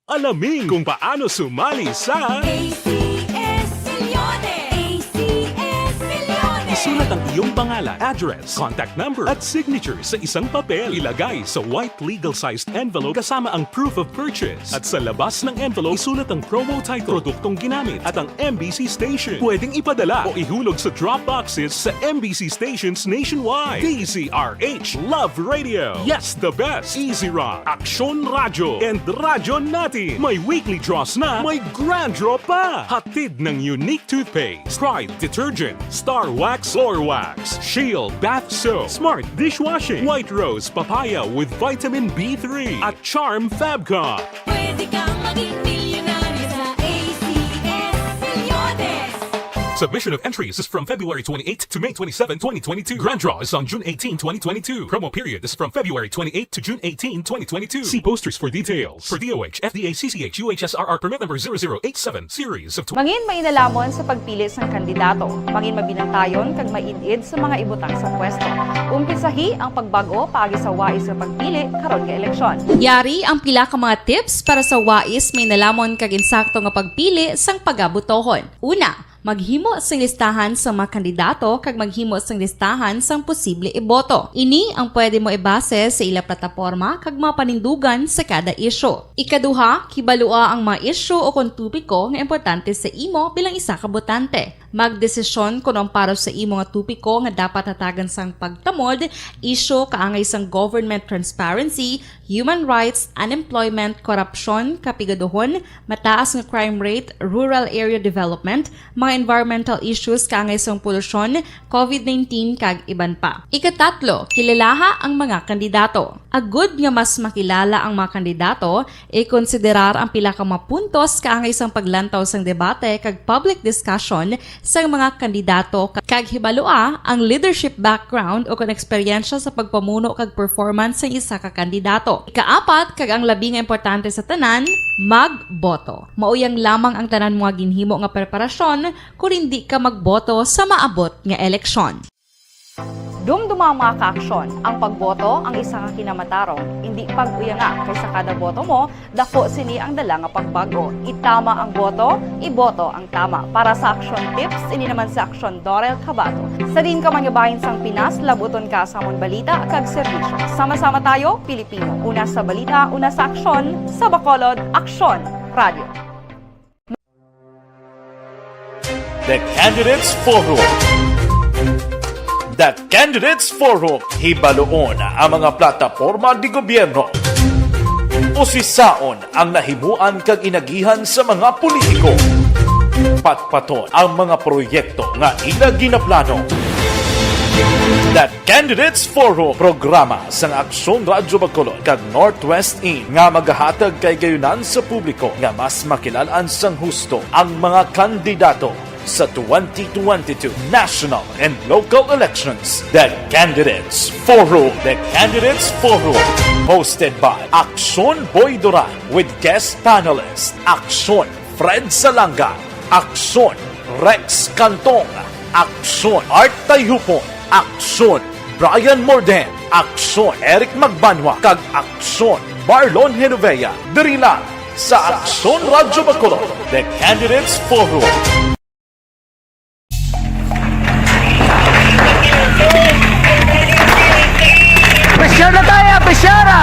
Alamin kung paano sumali sa ACS Milyones! ACS Milyones! Isulat ang iyong pangalan, address, contact number at signature sa isang papel. Ilagay sa white legal-sized envelope kasama ang proof of purchase. At sa labas ng envelope, isulat ang promo title, produktong ginamit at ang MBC station. Pwedeng ipadala o ihulog sa drop boxes sa MBC stations nationwide. DZRH Love Radio. Yes, the best. Easy Rock, Action Radio, and Radyo Natin. May weekly draws na, may grand draw pa. Hatid ng unique toothpaste, Pride Detergent, Star Wax Floor Wax, Shield Bath Soap, Smart Dishwashing, White Rose Papaya with Vitamin B3 at Charm Fabcon. Pwede kang maging milyonaryo sa ACS Milyones. Submission of entries is from February 28 to May 27, 2022. Grand draw is on June 18, 2022. Promo period is from February 28 to June 18, 2022. See posters for details. For DOH, FDA, CCH, UHSRR permit number 0087, series of Mangin mainalamon sa pagpili ng kandidato. Mangin mabinantayon kag maidid sa mga ibutang sa pwesto. Umpisahi ang pagbago paagi sa wais sa pagpili karon nga eleksyon. Yari ang pila ka mga tips para sa wais may nalamon kag insakto nga pagpili sang pagabutohon. Una, maghimo sing listahan sa mga kandidato kag maghimo sing listahan sang posible iboto. Ini ang pwede mo ibase sa ila plataporma kag mga panindugan sa kada isyu. Ikaduha, kibalua ang mga isyu o kung tupiko nga importante sa imo bilang isa ka botante. Magdesisyon kung ang para sa imo nga tupiko nga dapat hatagan sang pagtamod, isyu kaangay sang government transparency, human rights, unemployment, korupsyon, kapigaduhon, mataas nga crime rate, rural area development, mga environmental issues kaangay sang polusyon, COVID-19 kag iban pa. Ikatatlo, kilalaha ang mga kandidato. Agud nga mas makilala ang mga kandidato, i-konsiderar ang pila ka mga puntos kaangay sang paglantaw sang debate kag public discussion sang mga kandidato kag hibalua ang leadership background o kon eksperyensya sa pagpamuno kag performance sa isa ka kandidato. Ikaapat, kag ang labi nga importante sa tanan, magboto. Mauyang lamang ang tanan mga ginhimo nga preparasyon kung hindi ka magboto sa maabot nga eleksyon. Dumduma ang mga kaaksyon. Ang pagboto ang isa ka kinamatarong. Hindi pag-uyanga kaysa kada boto mo, dako sini ang dala nga pagbago. Itama ang boto, iboto ang tama. Para sa action tips, ini naman sa action Dorel Cabato. Sa din ka manyabahin sang Pinas, labuton ka sa amon balita kag serbisyo. Sama-sama tayo, Pilipino. Una sa balita, una sa aksyon, sa Bacolod, Aksyon Radio. The Candidates Forum. The Candidates Forum, hibaloon ang mga plataporma di gobyerno. Usisaon ang nahimuan kag inagihan sa mga politiko. Patpaton ang mga proyekto nga ila ginaplano. The Candidates Forum, programa sang Aksyon Radyo Bacolod kag Northwest In nga magahatag kay gayunan sa publiko nga mas makilalaan sang husto ang mga kandidato sa 2022 national and local elections. The Candidates Forum. The Candidates Forum. Hosted by Aksyon Boy Duran with guest panelists Aksyon Fred Salanga, Aksyon Rex Cantong, Aksyon Art Tayupon, Aksyon Brian Morden, Aksyon Eric Magbanwa, kag Aksyon Marlon Genovea. Diri lang sa Aksyon Radyo Bacolod. The Candidates Forum. Besyar na tayo! Besyara!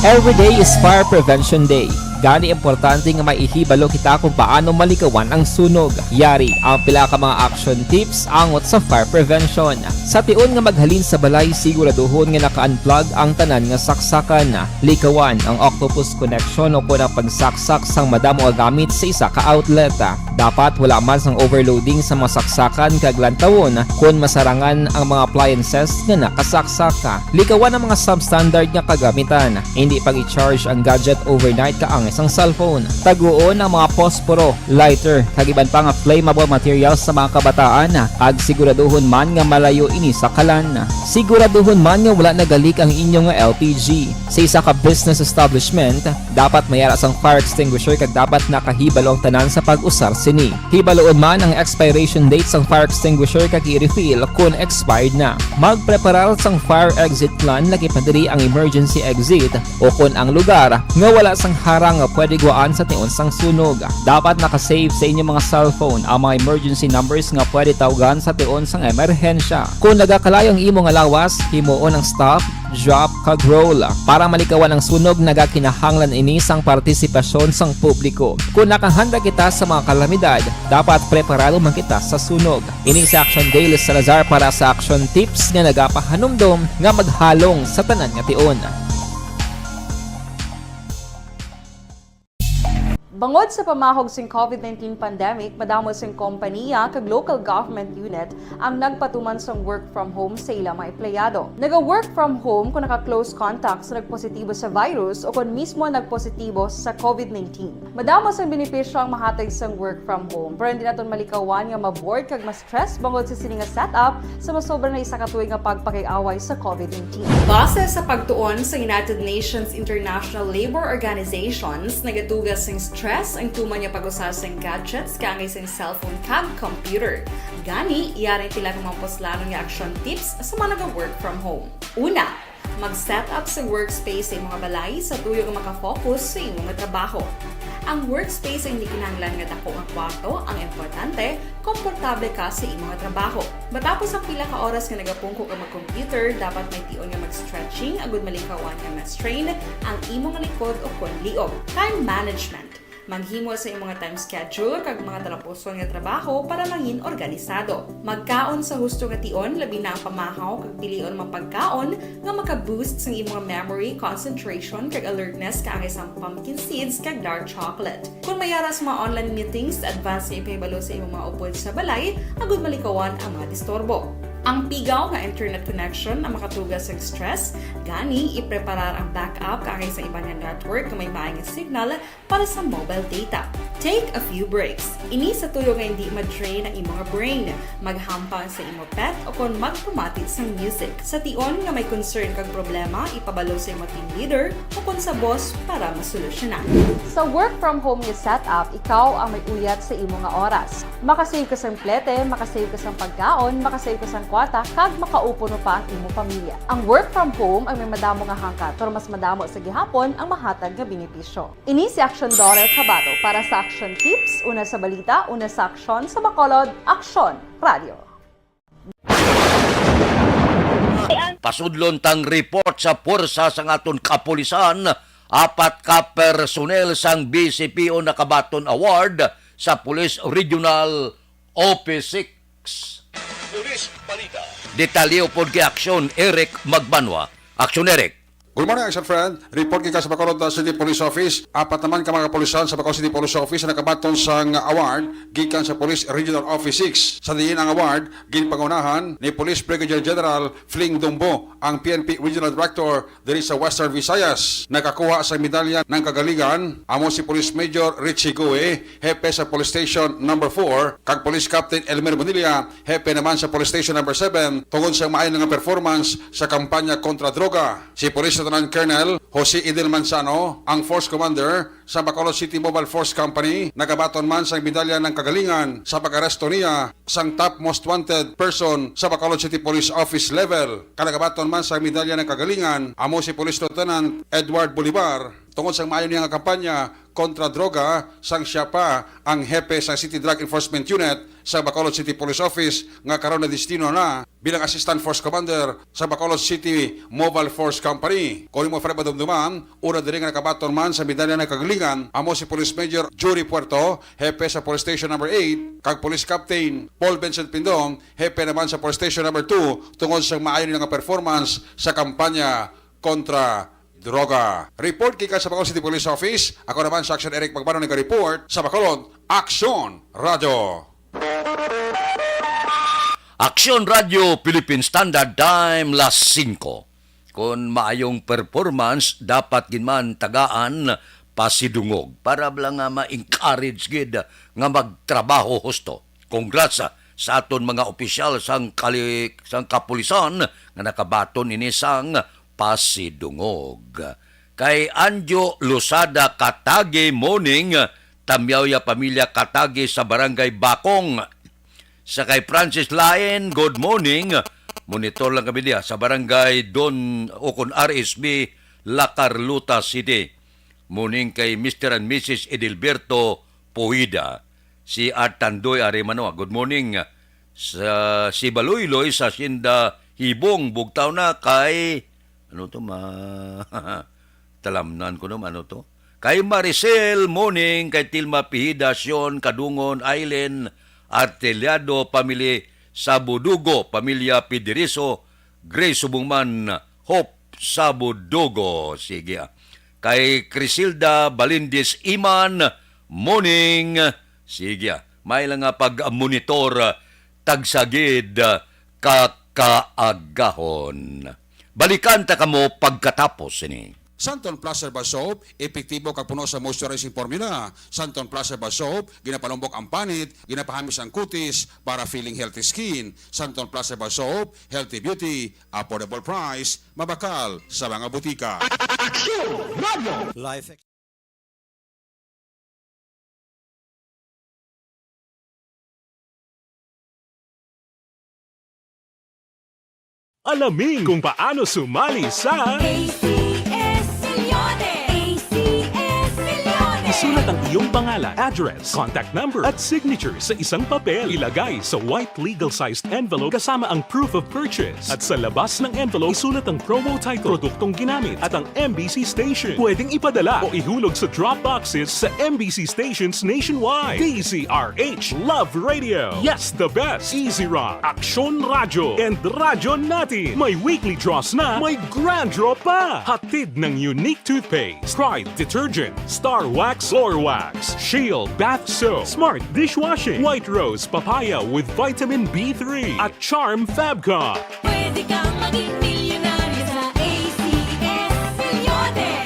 Every day is Fire Prevention Day. Gani importante nga maihibalo kita kung paano malikawan ang sunog. Yari ang pila ka mga action tips angot sa fire prevention. Sa tion nga maghalin sa balay, siguraduhon nga naka-unplug ang tanan nga saksakan. Likawan ang octopus connection o kung ang pagsaksak sang madamo nga gamit sa isa ka outlet. Dapat wala man sang overloading sa mga saksakan kag lantawon kung masarangan ang mga appliances nga nakasaksaka. Likawan ang mga substandard nga kagamitan. Hindi pag i-charge ang gadget overnight kaang isang cellphone. Taguon ang mga posporo, lighter, kag iban pa nga flammable materials sa mga kabataan. Kag siguraduhon man nga malayo ini sa kalan. Siguraduhon man nga wala nagalik ang inyong LPG. Sa isa ka business establishment, dapat mayara sang fire extinguisher kag dapat nakahibalo ang tanan sa pag-usar sini. Hibaloon man ang expiration date sang fire extinguisher kag i-refill kung expired na. Magpreparar sang fire exit plan lagi pa diri ang emergency exit o kung ang lugar nga wala sang harang nga pwede guaan sa tion sang sunog. Dapat nakasave sa inyong mga cellphone ang mga emergency numbers nga pwede tawagan sa tion sang emerhensya. Kung nagakalayo ang imong lawas, himuon ang stop, drop, kag roll. Para malikawan ang sunog, nagakinahanglan ini sang partisipasyon sang publiko. Kung nakahanda kita sa mga kalamidad, dapat preparado man kita sa sunog. Ini sa Action Daily Salazar para sa action tips nga nagapahanumdom nga maghalong sa tanan nga tion. Bangod sa pamahog sing COVID-19 pandemic, madamo sing kompanya kag local government unit ang nagpatuman sang work from home sa ilang mga empleyado. Naga-work from home kung naka-close contact sa nagpositibo sa virus o kung mismo nagpositibo sa COVID-19. Madamo sang benepisyo ang mahatag sang work from home, pero hindi naton malikawan nga ma-bored kag ma-stress bangod sa sini nga setup sa masobra na isa ka tuig nga pagpakiaway sa COVID-19. Base sa pagtuon sa United Nations International Labour Organizations, nagatugas sing stress ang tuman niya pag-usar sing gadgets kangay sing cellphone kag computer. Gani, iyaring tila ng mga poslanong nga action tips sa mga nag-work from home. Una, mag-set up sa workspace sa mga balay sa tuyo nga makafocus sa imong nga trabaho. Ang workspace ay hindi kinahanglan nga dako nga kwarto, ang importante, komportable ka sa imong nga trabaho. Matapos ang pila ka oras nga nagapungko ka mag-computer, dapat may tion nga mag-stretching agud malikawan nga ma-strain ang imong likod o kon liog. Time management. Maghimo sa imong time schedule kag mga talapuson nga trabaho para mangin organisado. Magkaon sa husto nga tion, labi na ang pamahaw kag pilion mapagkaon nga maka-boost sa imong memory, concentration kag alertness kaangay sa pumpkin seeds kag dark chocolate. Kung mayaras mga online meetings, advance sa ipahibalo sa imong mga upod sa balay, agud malikawan ang mga disturbo. Ang pigaw nga internet connection ang makatugas sa stress, gani ipreparar ang backup kaangay sa ibang nga network nga may maayong signal para sa mobile data. Take a few breaks. Ini sa tuyo nga hindi ma-drain ang imong brain, maghampang sa imong pet o kon magpumati sa music. Sa tion nga may concern kag problema, ipabalo sa imong team leader o kon sa boss para masolusyonan. Sa work from home nga setup, ikaw ang may uyat sa imong nga oras. Makasave ka sa plete, makasave ka sa pagkaon, makasave ka sa kwata, kag makaupo no pa ang imong pamilya. Ang work from home ay may madamo nga hangkat, pero mas madamo sa gihapon ang mahatag nga benepisyo. Ini si Action Dorel Cabato para sa Action Tips, una sa balita, una sa aksyon sa Bacolod, Aksyon Radio. Pasudlon tang report sa puwersa sa aton kapulisan, 4 ka personel sang BCPO nakabaton award sa Police Regional OP6. Police Balita. Detalyo pod kay Aksyon Eric Magbanwa. Aksyon Eric. Good morning, action friend. Report kita sa Bacolod City Police Office. 4 naman ka mga kapulisan sa Bacolod City Police Office na nakabaton sang award gikan sa Police Regional Office 6. Sa diin ang award, ginpangunahan ni Police Brigadier General Fling Dumbo, ang PNP Regional Director diri sa Western Visayas. Nakakuha sa medalya ng kagalingan amo si Police Major Richie Gue, hepe sa Police Station number 4, kag Police Captain Elmer Bonilla, hepe naman sa Police Station number 7, tungod sa maayon nga performance sa kampanya kontra droga. Si Police Lieutenant Colonel Jose Idil Manzano, ang Force Commander sa Bacolod City Mobile Force Company, nagabaton man sa medalya ng kagalingan sa pag-aresto niya sang top most wanted person sa Bacolod City Police Office level. Kanagabaton man sa medalya ng kagalingan amo si Police Lieutenant Edward Bolivar, tungod sa maayon niya nga kampanya kontra droga, sang siya pa ang hepe sa City Drug Enforcement Unit sa Bacolod City Police Office nga karon na destino na bilang Assistant Force Commander sa Bacolod City Mobile Force Company. Kung mo freba dumduman, una diri nga nakabaton man sa medalya ng kagalingan amo si Police Major Jory Puerto, hepe sa Police Station number 8, kag Police Captain Paul Vincent Pindong, hepe naman sa Police Station number 2, tungod sa maayon nga performance sa kampanya kontra droga. Report kika sa Bacolod City Police Office. Ako naman sa Action Eric Magbanwa nag-report sa Bacolod, Action Radio. Aksyon Radio Philippine Standard Time las 5. Kung maayong performance, dapat ginman tagaan pasidungog para lang nga ma-encourage gid nga magtrabaho husto. Congrats sa aton mga opisyal sang kapulisan nga nakabaton ini sang pasidungog. Kay Anjo Losada Katage Morning, Tamyawya Pamilya Katage sa Barangay Bakong. Sa kay Francis Lain, good morning. Monitor lang kami niya sa Barangay Don Okon RSB, La Carlota City. Morning kay Mr. and Mrs. Edilberto Puhida. Si Artandoy Aremano, good morning. Sa si Baluiloy sa Sinda Hibong, bugtaw na kay ano to talamnan ko naman ano to. Kay Maricel, morning. Kay Tilma Pihida, Sion, Kadungon, Island, Arteliado, Pamilya Sabudugo, Pamilya Pidiriso, Grace Subungman, Hope Sabudugo. Sige. Kay Crisilda Balindis Iman, morning. Sige, may lang nga pag-monitor tagsagid kakaagahon. Balikan ta kamo pagkatapos ini. Santon Plus Herbal Soap, epektibo kag puno sa moisturizing formula. Santon Plus Herbal Soap, ginapalumbok ang panit, ginapahamis ang kutis para feeling healthy skin. Santon Plus Herbal Soap, healthy beauty, affordable price, mabakal sa mga butika. Life Alamin kung paano sumali sa ACS Milyones! ACS Milyones! Isulat ang iyong pangalan, address, contact number at signature sa isang papel. Ilagay sa white legal-sized envelope kasama ang proof of purchase. At sa labas ng envelope, isulat ang promo title, produktong ginamit at ang MBC station. Pwedeng ipadala o ihulog sa drop boxes sa MBC stations nationwide. DZRH Love Radio. Yes, the best. Easy Rock, Aksyon Radyo, and Radyo Natin. May weekly draws na, may grand draw pa. Hatid ng unique toothpaste, Pride Detergent, Star Wax Floor Wax, Shield Bath Soap, Smart Dishwashing, White Rose Papaya with Vitamin B3, at Charm Fabcon. Pwede kang maging milyonaryo sa ACS Milyones!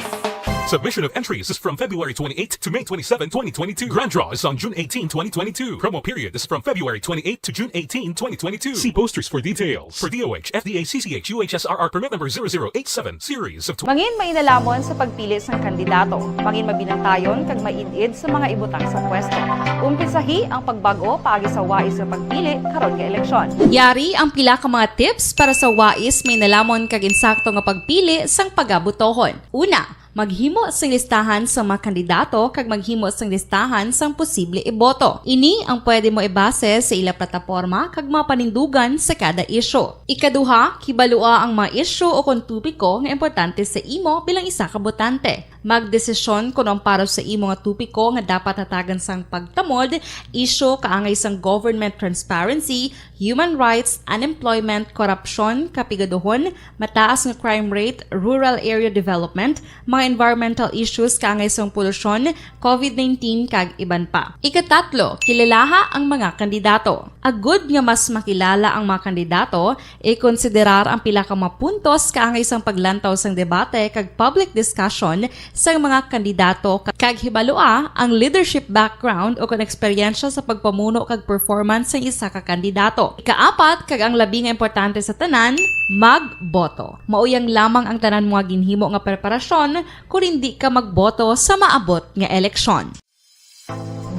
Submission of entries is from February 28 to May 27, 2022. Grand draw is on June 18, 2022. Promo period is from February 28 to June 18, 2022. See posters for details. For DOH, FDA, CCH, UHSRR permit number 0087, series of Mangin mainalamon sa pagpili ng kandidato. Mangin mabinantayon kag mainid sa mga ibutang sa pwesto. Umpisahi ang pagbago paagi sa wais sa pagpili karon nga eleksyon. Yari ang pila ka mga tips para sa wais may nalamon kag insakto nga pagpili sang pagabutohon. Una, maghimo sang listahan sa mga kandidato kag maghimo sang listahan sang posible iboto. Ini ang pwede mo ibase sa ila plataporma kag mga panindugan sa kada isyu. Ikaduha, kibalua ang mga isyu o kung tupiko nga importante sa imo bilang isa ka botante. Magdesisyon kung ang para sa imo nga tupiko nga dapat hatagan sang pagtamod, isyu kaangay sang government transparency, human rights, unemployment, korupsyon, kapigaduhon, mataas nga crime rate, rural area development, mga environmental issues kaangay sang polusyon, COVID-19 kag iban pa. Ikatatlo, kilalaha ang mga kandidato. Agud nga mas makilala ang mga kandidato, i-konsiderar ang pila ka mga puntos kaangay sang paglantaw sang debate kag public discussion sa mga kandidato kag hibalua ang leadership background o kung eksperyensya sa pagpamuno kag performance sa isa ka kandidato. Ikaapat, kag ang labi nga importante sa tanan, magboto. Mauyang lamang ang tanan mga ginhimo nga preparasyon kung hindi ka magboto sa maabot nga eleksyon.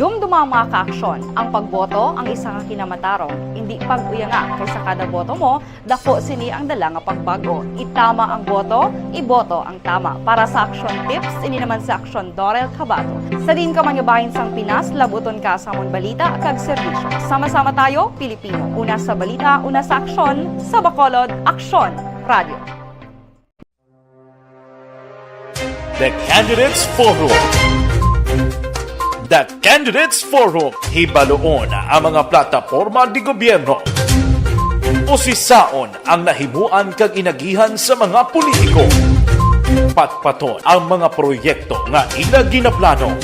Dumduma ang mga kaaksyon. Ang pagboto ang isa ka kinamatarong. Hindi pag-uyanga kaysa kada boto mo, dako sini ang dala nga pagbago. Itama ang boto, iboto ang tama. Para sa action tips, ini naman sa action Dorel Cabato. Sa din ka manyabahin sang Pinas, labuton ka sa amon balita kag serbisyo. Sama-sama tayo, Pilipino. Una sa balita, una sa aksyon, sa Bacolod, Aksyon Radio. The Candidates Forum. The Candidates Forum, hibaloon ang mga plataporma di gobyerno. Usisaon ang nahimuan kag inagihan sa mga politiko. Patpaton ang mga proyekto nga ila ginaplano.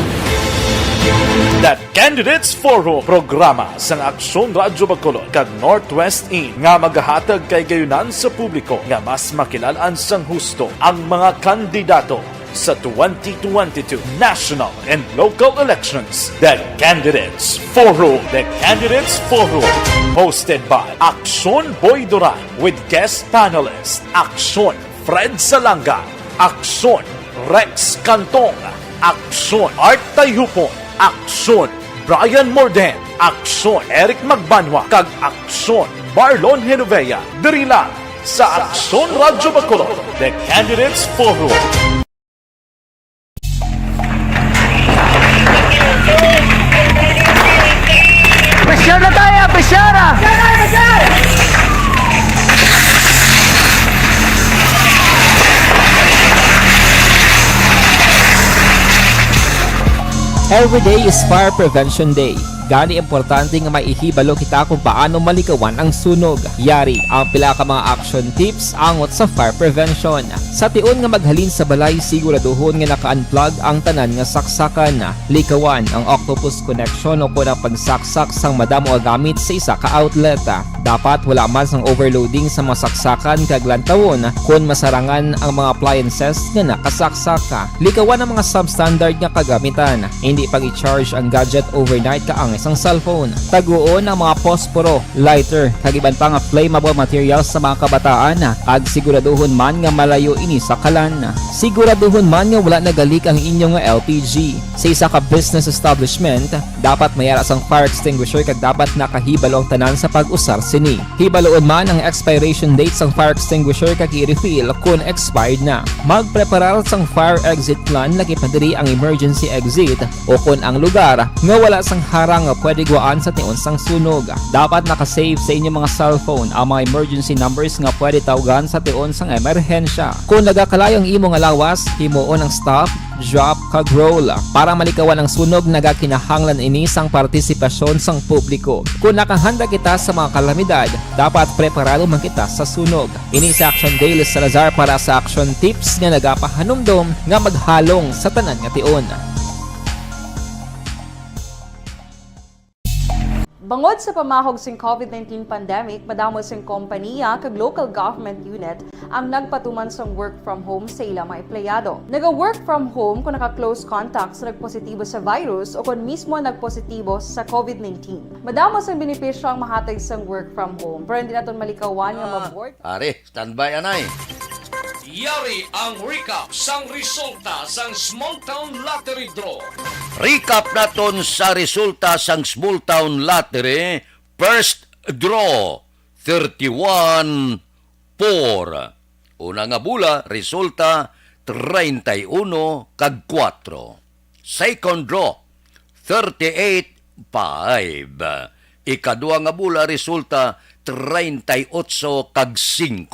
The Candidates Forum, programa sang Aksyon Radyo Bacolod kag Northwest In nga magahatag kay gayunan sa publiko nga mas makilalaan sang husto ang mga kandidato sa 2022 national and local elections. The Candidates Forum. The Candidates Forum. Hosted by Aksyon Boy Duran with guest panelist Aksyon Fred Salanga, Aksyon Rex Cantong, Aksyon Art Tayhupon, Aksyon Brian Morden, Aksyon Eric Magbanwa, kag Aksyon Marlon Genovea. Diri lang sa Aksyon Radyo Bacolod. The Candidates Forum. Pressure na tayo! Pressure! Every day is Fire Prevention Day. Gani importante nga maihibalo kita kung paano malikawan ang sunog. Yari ang pila ka mga action tips angot sa fire prevention. Sa tiun nga maghalin sa balay, siguraduhon nga naka-unplug ang tanan nga saksakan. Likawan ang octopus connection o kung ang pagsaksak sang madamo nga gamit sa isa ka outlet. Dapat wala man sang overloading sa mga saksakan kag lantawon kung masarangan ang mga appliances nga nakasaksaka. Likawan ang mga substandard nga kagamitan. Hindi pag i-charge ang gadget overnight kaang isang cellphone. Taguon ang mga posporo, lighter, kag iban pa nga flammable materials sa mga kabataan. Ag siguraduhon man nga malayo ini sa kalan. Siguraduhon man nga wala nagalik ang inyong nga LPG. Sa isa ka business establishment, dapat mayara sang fire extinguisher kag dapat nakahibalo ang tanan sa pag-usar sini. Hibaloon man ang expiration date sang fire extinguisher kag i-refill kung expired na. Magpreparar sang fire exit plan lagi pa diri ang emergency exit o kung ang lugar nga wala sang harang nga pwede guaan sa tiun sang sunog. Dapat nakasave sa inyong mga cellphone ang mga emergency numbers nga pwede tawagan sa tiun sang emerhensya. Kung nagakalayo ang imo nga lawas, himuon ang stop, drop kag roll para malikawan ang sunog. Nagakinahanglan ini sang partisipasyon sang publiko. Kung nakahanda kita sa mga kalamidad, dapat preparado man kita sa sunog. Ini sa Action Daily Salazar para sa action tips nga nagapahanumdom nga maghalong sa tanan nga tion. Bangod sa pamahog sing COVID-19 pandemic, madamo sing kompanya kag local government unit ang nagpatuman sang work from home sa ilang mga empleyado. Naga-work from home kung naka-close contact sa nagpositibo sa virus o kung mismo nagpositibo sa COVID-19. Madamo sang benepisyo ang mahatag sang work from home, pero hindi naton malikawan nga mag-work. Are, standby anay. Yari ang recap sang resulta sang Small Town Lottery Draw. Recap naton sa resulta sang Small Town Lottery. First draw, 31-4. Una nga bula, resulta 31 kag 4. Second draw, 38-5. Ikadua nga bula, resulta 38 kag 5.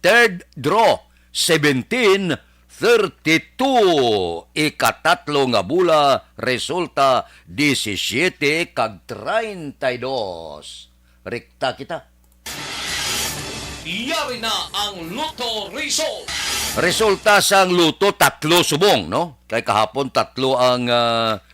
Third draw, 17-32. Ikatatlo nga bula, resulta 17 kag 32. Rekta kita. Yari na ang Luto Result. Resulta sang luto, 3 subong, no? Kay kahapon 3 ang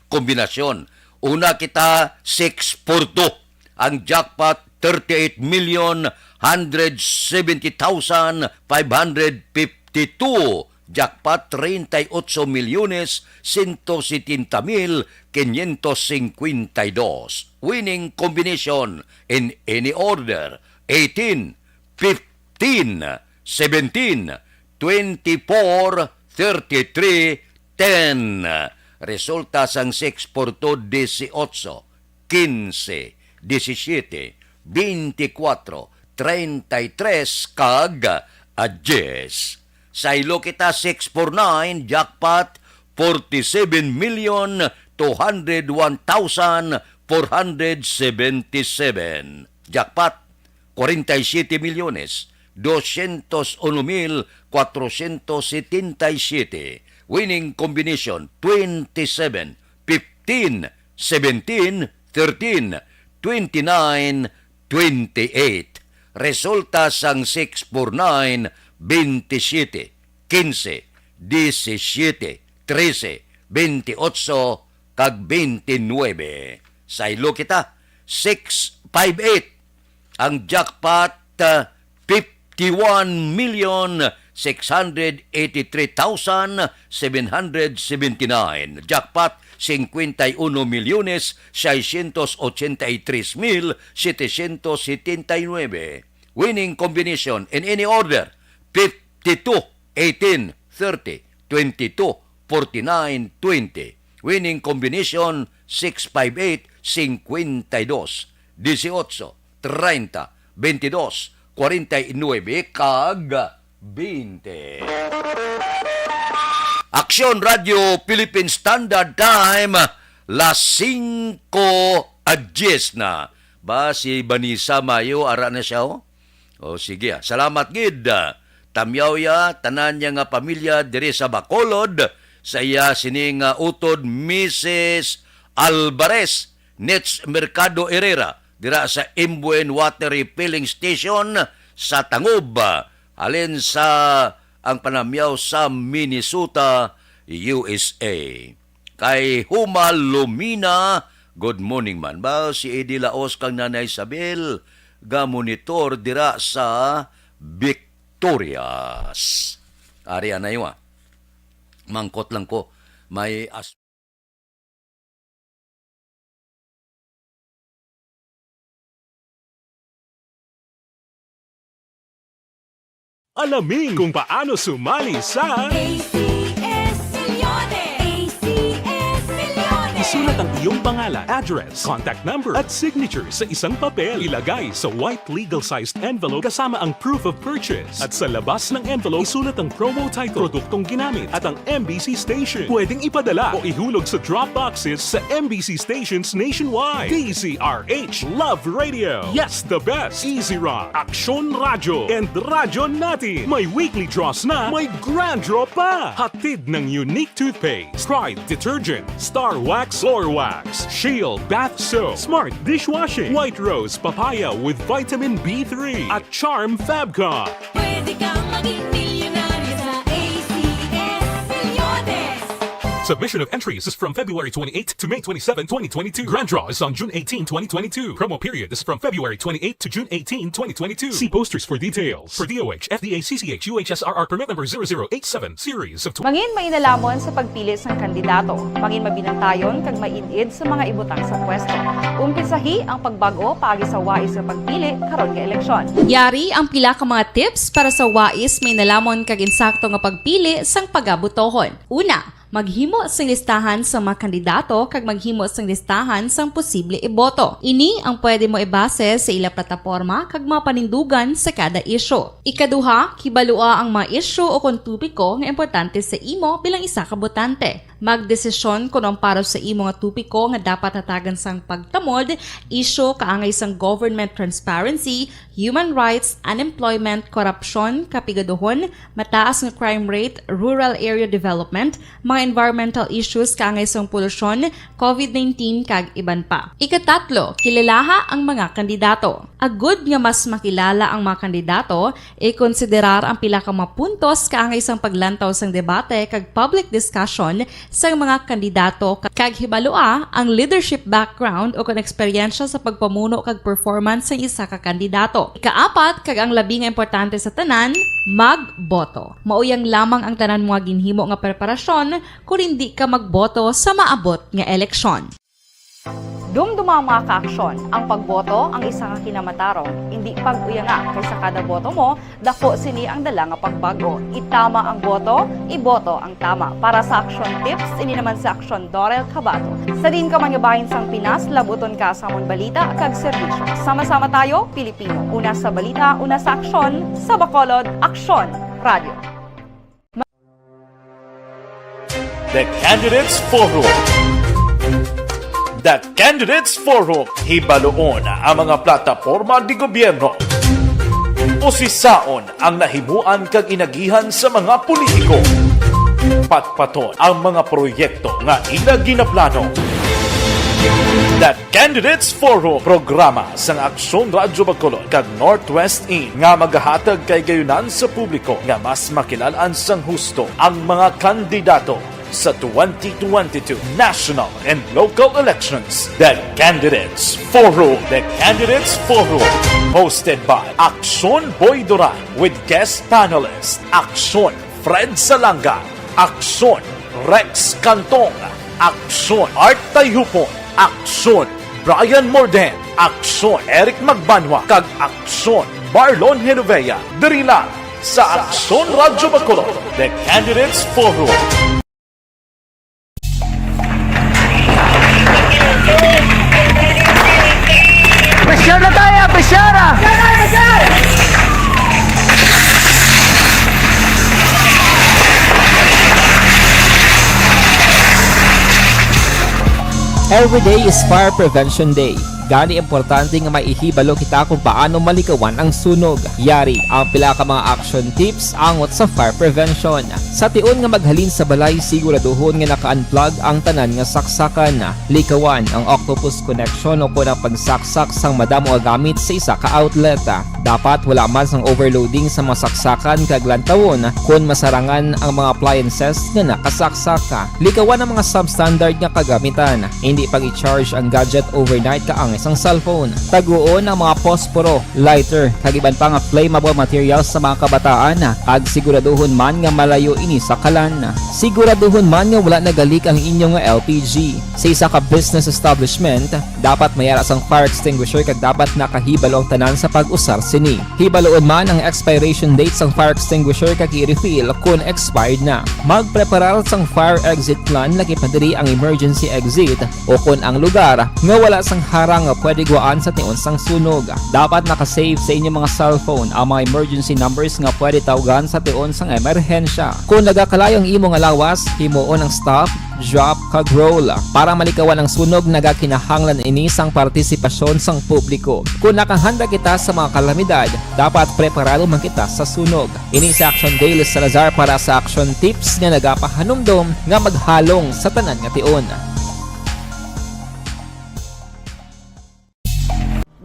kombinasyon. Una kita, 6-4-2. Ang jackpot, 38,170,552. Jackpot 38,170,552. Winning combination in any order 18, 15, 17, 24, 33, 10. Resulta sang 6 por 2, 18, 15, 17, 24, 33 kag 10. Sa ilo kita 649, jackpot 47,201,477. Jackpot 47,201,477. Winning combination 27, 15, 17, 13, 29, 28. Resulta sang 649, 27, 15, 17, 13, 28, kag 29. Sa ilo kita, 658. Ang jackpot, 51,683,779. Jackpot, 51,683,779. Winning combination in any order, 52, 18, 30, 22, 49, 20. Winning combination 658, 52, 18, 30, 22, 49, kag 20. Aksyon Radio Philippine Standard Time, las 5:10 na. Ba si Banisa Mayo, ara na siya ho? O sige, salamat gid. Tamyaw ya, tanan niya nga pamilya diri sa Bacolod, sa iya sining utod Mrs. Alvarez, Nets Mercado Herrera dira sa Imbuen Water Refilling Station sa Tangob, alin sa ang panamyaw sa Minnesota, USA. Kay Huma Lumina, good morning man ba? Si Eddie Laos kang Nanay Isabel, ga-monitor dira sa Victorias. Ari anay wa. Mangkot lang ko. May Alamin kung paano sumali sa ACS Milyones! ACS Milyones! Isulat ang iyong pangalan, address, contact number at signature sa isang papel. Ilagay sa white legal-sized envelope kasama ang proof of purchase. At sa labas ng envelope, isulat ang promo title, produktong ginamit at ang MBC station. Pwedeng ipadala o ihulog sa drop boxes sa MBC stations nationwide. DZRH Love Radio. Yes, the best. Easy Rock, Aksyon Radyo, and Radyo Natin. May weekly draws na, may grand draw pa. Hatid ng unique toothpaste, Pride Detergent, Star Wax Floor Wax, Shield Bath Soap, Smart Dishwashing, White Rose Papaya with Vitamin B3, at Charm Fabcon. Pwede kang maging milyonaryo sa ACS Milyones! Submission of entries is from February 28 to May 27, 2022. Grand draw is on June 18, 2022. Promo period is from February 28 to June 18, 2022. See posters for details. For DOH, FDA, CCH, UHSRR permit number 0087, series of Mangin mainalamon sa pagpili ng kandidato. Mangin mabinantayon kag mainid sa mga ibutang sa pwesto. Umpisahi ang pagbago paagi sa wais sa pagpili karon nga eleksyon. Yari ang pila ka mga tips para sa wais may nalamon kag insakto nga pagpili sang pagabutohon. Una, maghimo sang listahan sa mga kandidato kag maghimo sang listahan sang posible iboto. Ini ang pwede mo ibase sa ila plataporma kag mga panindugan sa kada issue. Ikaduha, kibalua ang mga issue o kung tupiko nga importante sa imo bilang isa ka botante. Magdesisyon kung ang para sa imo nga tupiko nga dapat hatagan sang pagtamod, issue kaangay sang government transparency, human rights, unemployment, korupsyon, kapigaduhon, mataas nga crime rate, rural area development, mga environmental issues kaangay sang polusyon, COVID-19 kag iban pa. Ikatatlo, kilalaha ang mga kandidato. Agud nga mas makilala ang mga kandidato, i-konsiderar ang pila ka mga puntos kaangay sang paglantaw sang debate kag public discussion sa mga kandidato kag hibalua ang leadership background o kung eksperyensya sa pagpamuno kag performance sa isa ka kandidato. Ikaapat, kag ang labi nga importante sa tanan, magboto. Mauyang lamang ang tanan mga ginhimo nga preparasyon kung hindi ka magboto sa maabot nga eleksyon. Dumduma ang mga kaaksyon. Ang pagboto ang isa ka kinamatarong. Hindi pag-uyanga kaysa kada boto mo, dako sini ang dala nga pagbago. Itama ang boto, iboto ang tama. Para sa action tips, ini naman sa Aksyon Dorel Cabato. Sa din ka manyabahin sang Pinas, labuton ka sa mong balita kag serbisyo. Sama-sama tayo, Pilipino. Una sa balita, una sa aksyon, sa Bacolod, Aksyon Radio. The Candidates Forum. The Candidates Forum, hibaluon ang mga plataporma di gobyerno. Usisaon ang nahimuan kag inagihan sa mga politiko. Patpaton ang mga proyekto nga ila ginaplano. The Candidates Forum, programa sang Aksyon Radyo Bacolod kag Northwest In nga magahatag kay gayunan sa publiko nga mas makilalaan sang husto ang mga kandidato sa 2022 national and local elections. The Candidates Forum. The Candidates Forum. Hosted by Aksyon Boy Duran with guest panelists Aksyon Fred Salanga, Aksyon Rex Cantong, Aksyon Art Tayhupon, Aksyon Brian Morden, Aksyon Eric Magbanwa, kag Aksyon Marlon Genovea. Diri lang sa Aksyon Radyo Bacolod. The Candidates Forum. Pressure na tayo! Pressure! Every day is Fire Prevention Day. Gani importante nga maihibalo kita kung paano malikawan ang sunog. Yari ang pila ka mga action tips angot sa fire prevention. Sa tion nga maghalin sa balay, siguraduhon nga naka-unplug ang tanan nga saksakan. Likawan ang octopus connection o kung ang pagsaksak sang madamo nga gamit sa isa ka outlet. Dapat wala man sang overloading sa mga saksakan kag lantawon kung masarangan ang mga appliances nga nakasaksaka. Likawan ang mga substandard nga kagamitan. Hindi pag i-charge ang gadget overnight kaangis ang cellphone. Taguon ang mga posporo, lighter, kag iban pa nga flammable materials sa mga kabataan. Ag siguraduhon man nga malayo ini sa kalan. Siguraduhon man nga wala nagalik ang inyong nga LPG. Sa isa ka business establishment, dapat mayara sang fire extinguisher kag dapat nakahibalo ang tanan sa pag-usar sini. Hibaloon man ang expiration date sang fire extinguisher kag i-refill kung expired na. Magpreparar sang fire exit plan lagi padiri ang emergency exit o kung ang lugar nga wala sang harang nga pwede guaan sa tion sang sunog. Dapat nakasave sa inyong mga cellphone ang mga emergency numbers nga pwede tawagan sa tion sang emerhensya. Kung nagakalayo ang imo nga lawas, himuon ang stop, drop, kag roll. Para malikawan ang sunog, nagakinahanglan ini sang partisipasyon sang publiko. Kung nakahanda kita sa mga kalamidad, dapat preparado man kita sa sunog. Ini sa Action Daily Salazar para sa action tips nga nagapahanumdom nga maghalong sa tanan nga tion.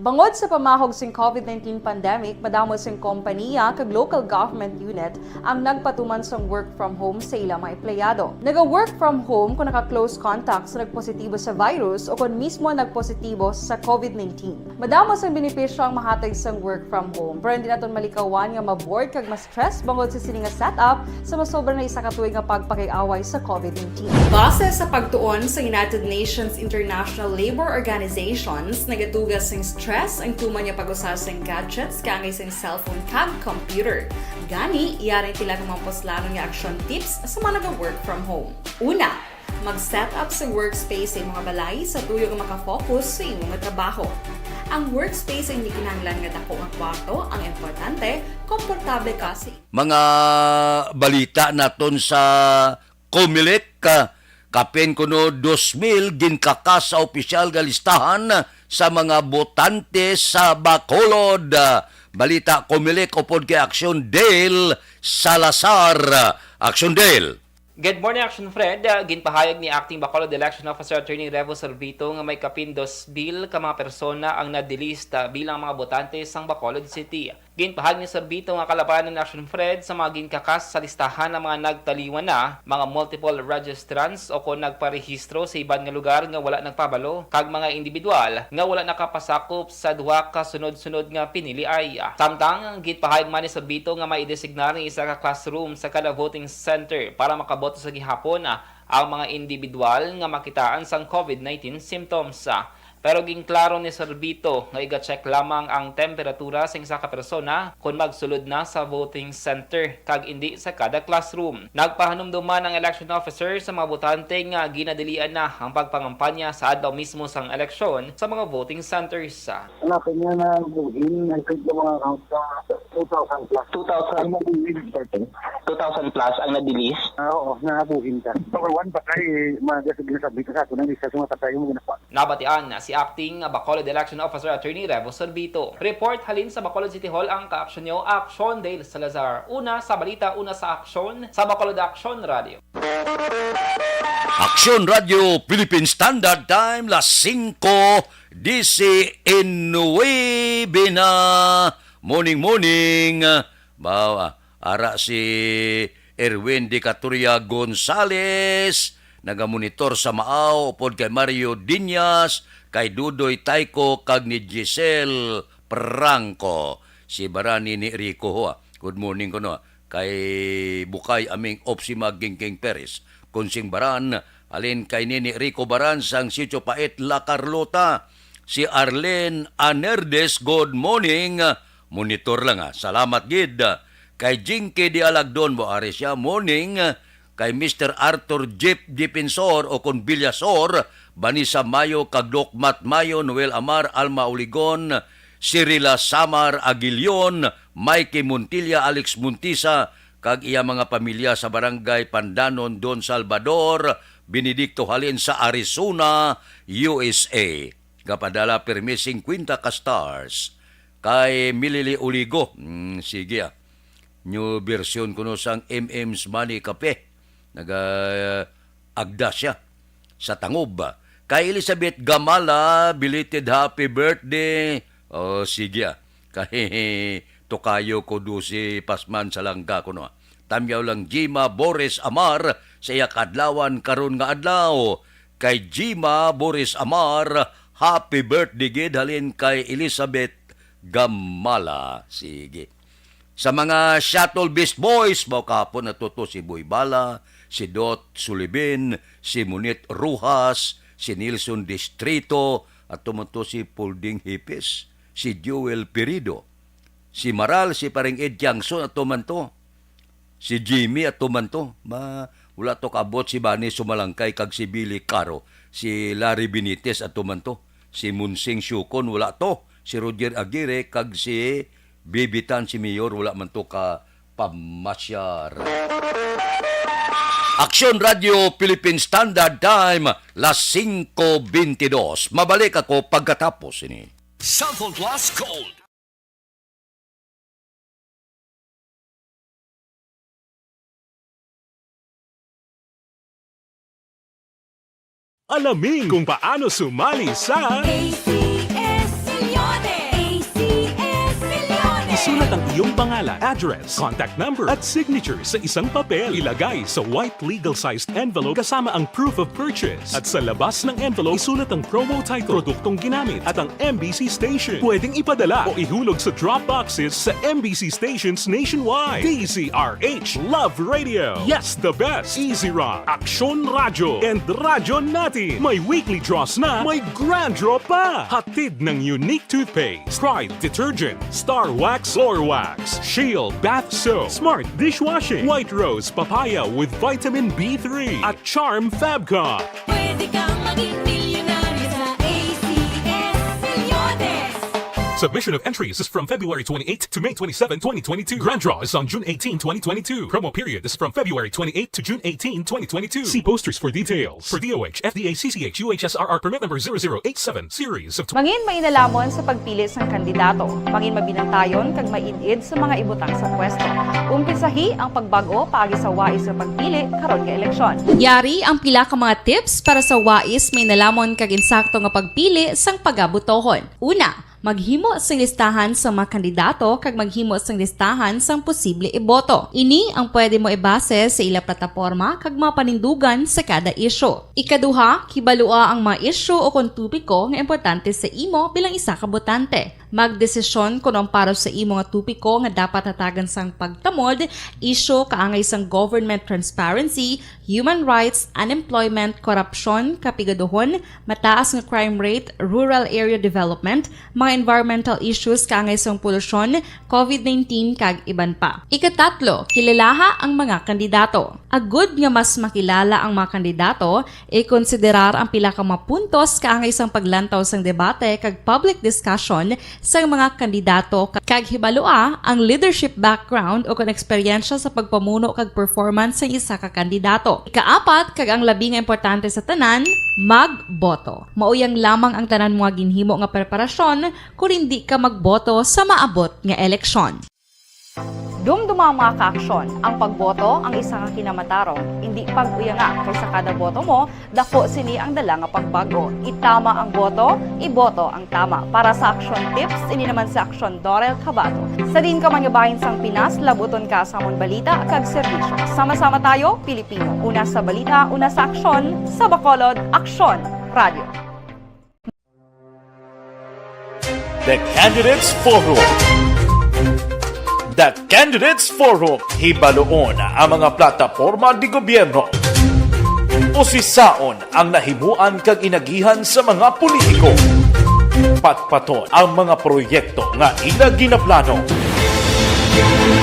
Bangod sa pamahog sing COVID-19 pandemic, madamo sing kompanya kag local government unit ang nagpatuman sang work from home sa ilang mga empleyado. Naga-work from home kung naka-close contact sa nagpositibo sa virus o kung mismo nagpositibo sa COVID-19. Madamo sang benepisyo ang mahatag sang work from home, pero hindi naton malikawan nga maboard kag ma-stress bangod sa sini nga setup sa masobra na isa ka tuig nga pagpakiaway sa COVID-19. Base sa pagtuon sa United Nations International Labour Organizations, nagatugas sing stress ang tuman niya pag-usar sa gadgets kangay sa cellphone kag computer. Gani, iyaring tila ng mga poslano nga action tips sa mga nag-work from home. Una, mag-set up sa workspace sa mga balay sa tuyo nga makafocus sa imong trabaho. Ang workspace ay hindi kinahanglan nga dako ang kwarto, ang importante, komportable kasi. Mga balita naton sa Comelec, kapin kuno 2,000 ginkakas sa opisyal nga listahan sa mga botante sa Bacolod. Balita Comelec upod kay Action Dale Salazar. Action Dale. Good morning, Action Fred. Ginpahayag ni Acting Bacolod Election Officer Attorney Revo Sorbito nga may kapin 2,000 ka mga persona ang nadilista bilang mga botante sang Bacolod City. Ginpahayag ni Sorbito nga kalabanan ng Action Fred sa mga ginkakas sa listahan ng mga nagtaliwan na, mga multiple registrants o kung nagparehistro sa iban nga lugar nga wala nagpabalo, kag mga individual nga wala nakapasakop sa duha ka sunod-sunod nga pinili ay. Samtang ginpahayag man ni Sorbito nga maidesignar ng isa ka classroom sa kada voting center para makaboto sa gihapon ang mga individual nga makitaan sang COVID-19 symptoms. Pero ginklaro ni Sorbito nga iga-check lamang ang temperatura sa isa ka persona kung magsulod na sa voting center kag indi sa kada classroom. Nagpahanumduman ang election officer sa mga botante nga ginadilian na ang pagpangampanya sa adlaw mismo sang eleksyon sa mga voting centers. Hanapin niya na buhin, nag-click yung mga count sa 2,000 plus. 2,000? Ang nabuhin, 2,000 plus ang nadilis? Oo, nabuhin ka. Number one, patay, mag-sabi ka sa ako, nang isa sa mga patay mo ginapa. Nabatian na si Acting Bacolod Election Officer Attorney Revo Sorbito. Report halin sa Bacolod City Hall ang ka-aksyon nyo, Action Dale Salazar. Una sa balita, una sa aksyon, sa Bacolod Action Radio. Action Radio Philippine Standard Time, las 5:19 na. Morning. Bawa, ara si Erwin de Caturia Gonzales, nagamonitor sa Maaw, upod kay Mario Diñas, kay Dudoy Taiko, kag ni Giselle Franco. Si Barani ni Rico ho. Good morning ko no. Kay Bukay aming Opsima Gingking Perez. Kunsing Baran, alin kay Nini Rico Baran sang Sitio Pait La Carlota. Si Arlene Anerdes, good morning. Monitor lang Salamat gid. Kay Jinky Di Alagdon, boare siya, morning. Kay Mr. Arthur Jeep Dipensor o kon Villasor, Banisa Mayo, Kagdok Mat Mayo, Noel Amar, Alma Uligon, Cirila Samar Aguilion, Mikey Montilla, Alex Montisa, kag iya mga pamilya sa Barangay Pandanon, Don Salvador, Benedicto Halin sa Arizona, USA. Kapadala permi 50 ka stars kay Milili Uligo. Sige New version kuno sang MM's Money Cafe. Agda siya sa Tangob. Kay Elizabeth Gamala, belated happy birthday. Sige kay Tokayo ko si Pasman sa langga kuno. Tamyaw lang Jima Boris Amar sa iya kadlawan karon nga adlaw. Kay Jima Boris Amar, happy birthday gid halin kay Elizabeth Gamala. Sige. Sa mga Shuttle Beast Boys, bao kapon natuto si Boy Bala, si Dot Sulibin, si Munit Rujas, si Nilson Distrito, at tumunto si Pulding Hipis, si Joel Pirido, si Maral, si Paring Ed Tiangson at tumanto, si Jimmy at tumanto, wala to kabot si Bani Sumalangkay kag si Billy Caro, si Larry Benitez at tumanto, si Munsing Syukon wala to, si Roger Aguirre kag si Bibitan si Mayor wala man to ka pamasyar. Aksyon Radio Philippine Standard Time las 5:22. Mabalik ako pagkatapos ini. Sample Plus Gold. Alamin kung paano sumali sa ACS Milyones! ACS Milyones! Isulat ang iyong pangalan, address, contact number at signature sa isang papel. Ilagay sa white legal-sized envelope kasama ang proof of purchase. At sa labas ng envelope, isulat ang promo title, produktong ginamit at ang MBC station. Pwedeng ipadala o ihulog sa drop boxes sa MBC stations nationwide. DZRH Love Radio. Yes, the best. Easy Rock, Aksyon Radio, and Radyo Natin. May weekly draws na, may grand draw pa. Hatid ng unique toothpaste, Pride Detergent, Star Wax Floor Wax, Shield Bath Soap, Smart Dishwashing, White Rose Papaya with Vitamin B3, at Charm Fabcon. Pwede kang maging milyonaryo sa ACS Milyones! Submission of entries is from February 28 to May 27, 2022. Grand draw is on June 18, 2022. Promo period is from February 28 to June 18, 2022. See posters for details. For DOH, FDA, CCH, UHSRR permit number 0087 series of... Mangin mainalamon sa pagpili sang kandidato. Mangin mabinantayon kag mainid sa mga ibutang sa pwesto. Umpisahi ang pagbago paagi sa wais sa pagpili karon nga eleksyon. Yari ang pila ka mga tips para sa wais may nalamon kag insakto nga pagpili sang pagabutohon. Una, maghimo sang listahan sa mga kandidato kag maghimo sang listahan sang posible iboto. Ini ang pwede mo ibase sa ila plataporma kag mga panindugan sa kada isyu. Ikaduha, kibalua ang mga isyu o kung tupiko nga importante sa imo bilang isa ka botante. Magdesisyon kung ang para sa imo nga tupiko nga dapat hatagan sang pagtamod, isyu kaangay sang government transparency, human rights, unemployment, korupsyon, kapigaduhon, mataas nga crime rate, rural area development, mga environmental issues kaangay sang polusyon, COVID-19 kag iban pa. Ikatatlo, kilalaha ang mga kandidato. Agud nga mas makilala ang mga kandidato, i-konsiderar ang pila ka mga puntos kaangay sang paglantaw sang debate kag public discussion sa mga kandidato kag hibalua ang leadership background o kon eksperyensya sa pagpamuno kag performance sa isa ka kandidato. Ikaapat kag ang labi nga importante sa tanan, magboto. Mauyang lamang ang tanan mga ginhimo nga preparasyon kung hindi ka magboto sa maabot nga eleksyon. Dumduma ang mga kaaksyon. Ang pagboto ang isa ka kinamatarong. Hindi pag-uya nga kay sa kada boto mo, dako sini ang dala nga pagbago. Itama ang boto, iboto ang tama. Para sa action tips, ini naman sa action Dorel Cabato. Sa din ka manyabahin sang Pinas, labuton ka sa among balita kag serbisyo. Sama-sama tayo, Pilipino. Una sa balita, una sa aksyon, sa Bacolod, Aksyon Radio. The Candidates Forum. The Candidates Forum. Hibaloon ang mga plataporma di gobyerno. Usisaon ang nahimuan kag inagihan sa mga politiko. Patpaton ang mga proyekto nga ila ginaplano.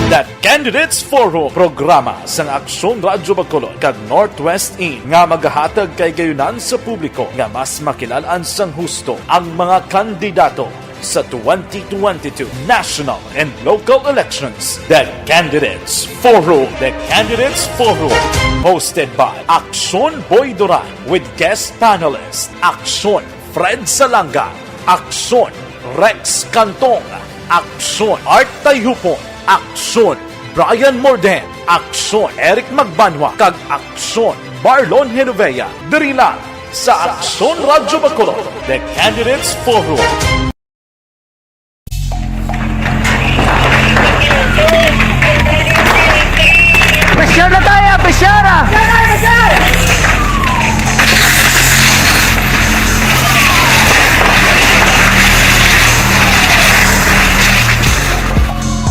The Candidates Forum, programa sang Aksyon Radyo Bacolod kag Northwest In nga magahatag kay gayunan sa publiko nga mas makilalaan sang husto ang mga kandidato sa 2022 national and local elections. The Candidates Forum. The Candidates Forum. Hosted by Aksyon Boy Duran with guest panelist Aksyon Fred Salanga, Aksyon Rex Cantong, Aksyon Art Tayupon, Aksyon Brian Morden, Aksyon Eric Magbanwa, kag Aksyon Marlon Genovea. Diri lang sa Aksyon Radyo Bacolod, The Candidates Forum. Pressure na tayo, pressure!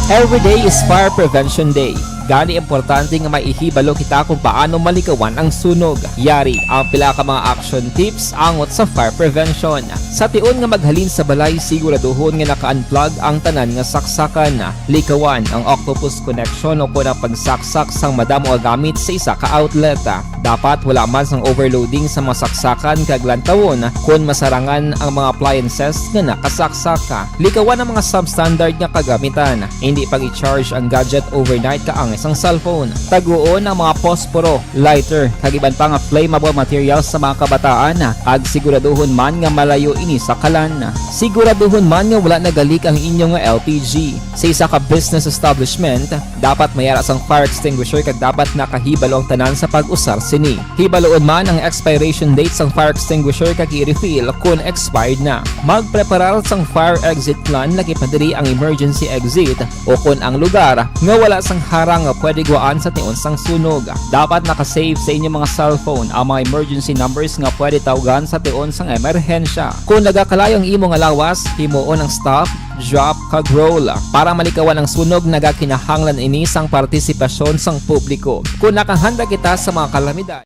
Every day is Fire Prevention Day. Gani importante nga maihibalo kita kung paano malikawan ang sunog. Yari ang pila ka mga action tips angot sa fire prevention. Sa tion nga maghalin sa balay, siguraduhon nga naka-unplug ang tanan nga saksakan. Likawan ang octopus connection o kung ang pagsaksak sang madamo nga gamit sa isa ka outlet. Dapat wala man sang overloading sa mga saksakan kag lantawon kung masarangan ang mga appliances nga nakasaksaka. Likawan ang mga substandard nga kagamitan. Hindi pag i-charge ang gadget overnight kaang isang cellphone. Taguon ang mga posporo, lighter, kag iban pa nga flammable materials sa mga kabataan. Ag siguraduhon man nga malayo ini sa kalan. Siguraduhon man nga wala nagalik ang inyong LPG. Sa isa ka business establishment, dapat mayara sang fire extinguisher kag dapat nakahibalo ang tanan sa pag-usar sini. Hibaloon man ang expiration date sang fire extinguisher kag i-refill kung expired na. Magpreparar sang fire exit plan laki padiri ang emergency exit o kung ang lugar nga wala sang harang nga pwede guwaan sa tion sang sunog. Dapat nakasave sa inyong mga cellphone ang mga emergency numbers nga pwede tawagan sa tion sang emerhensya. Kung nagakalayo ang imong lawas, himuon ang stop, drop, kag roll. Para malikawan ang sunog, nagakinahanglan ini sang partisipasyon sang publiko. Kung nakahanda kita sa mga kalamidad,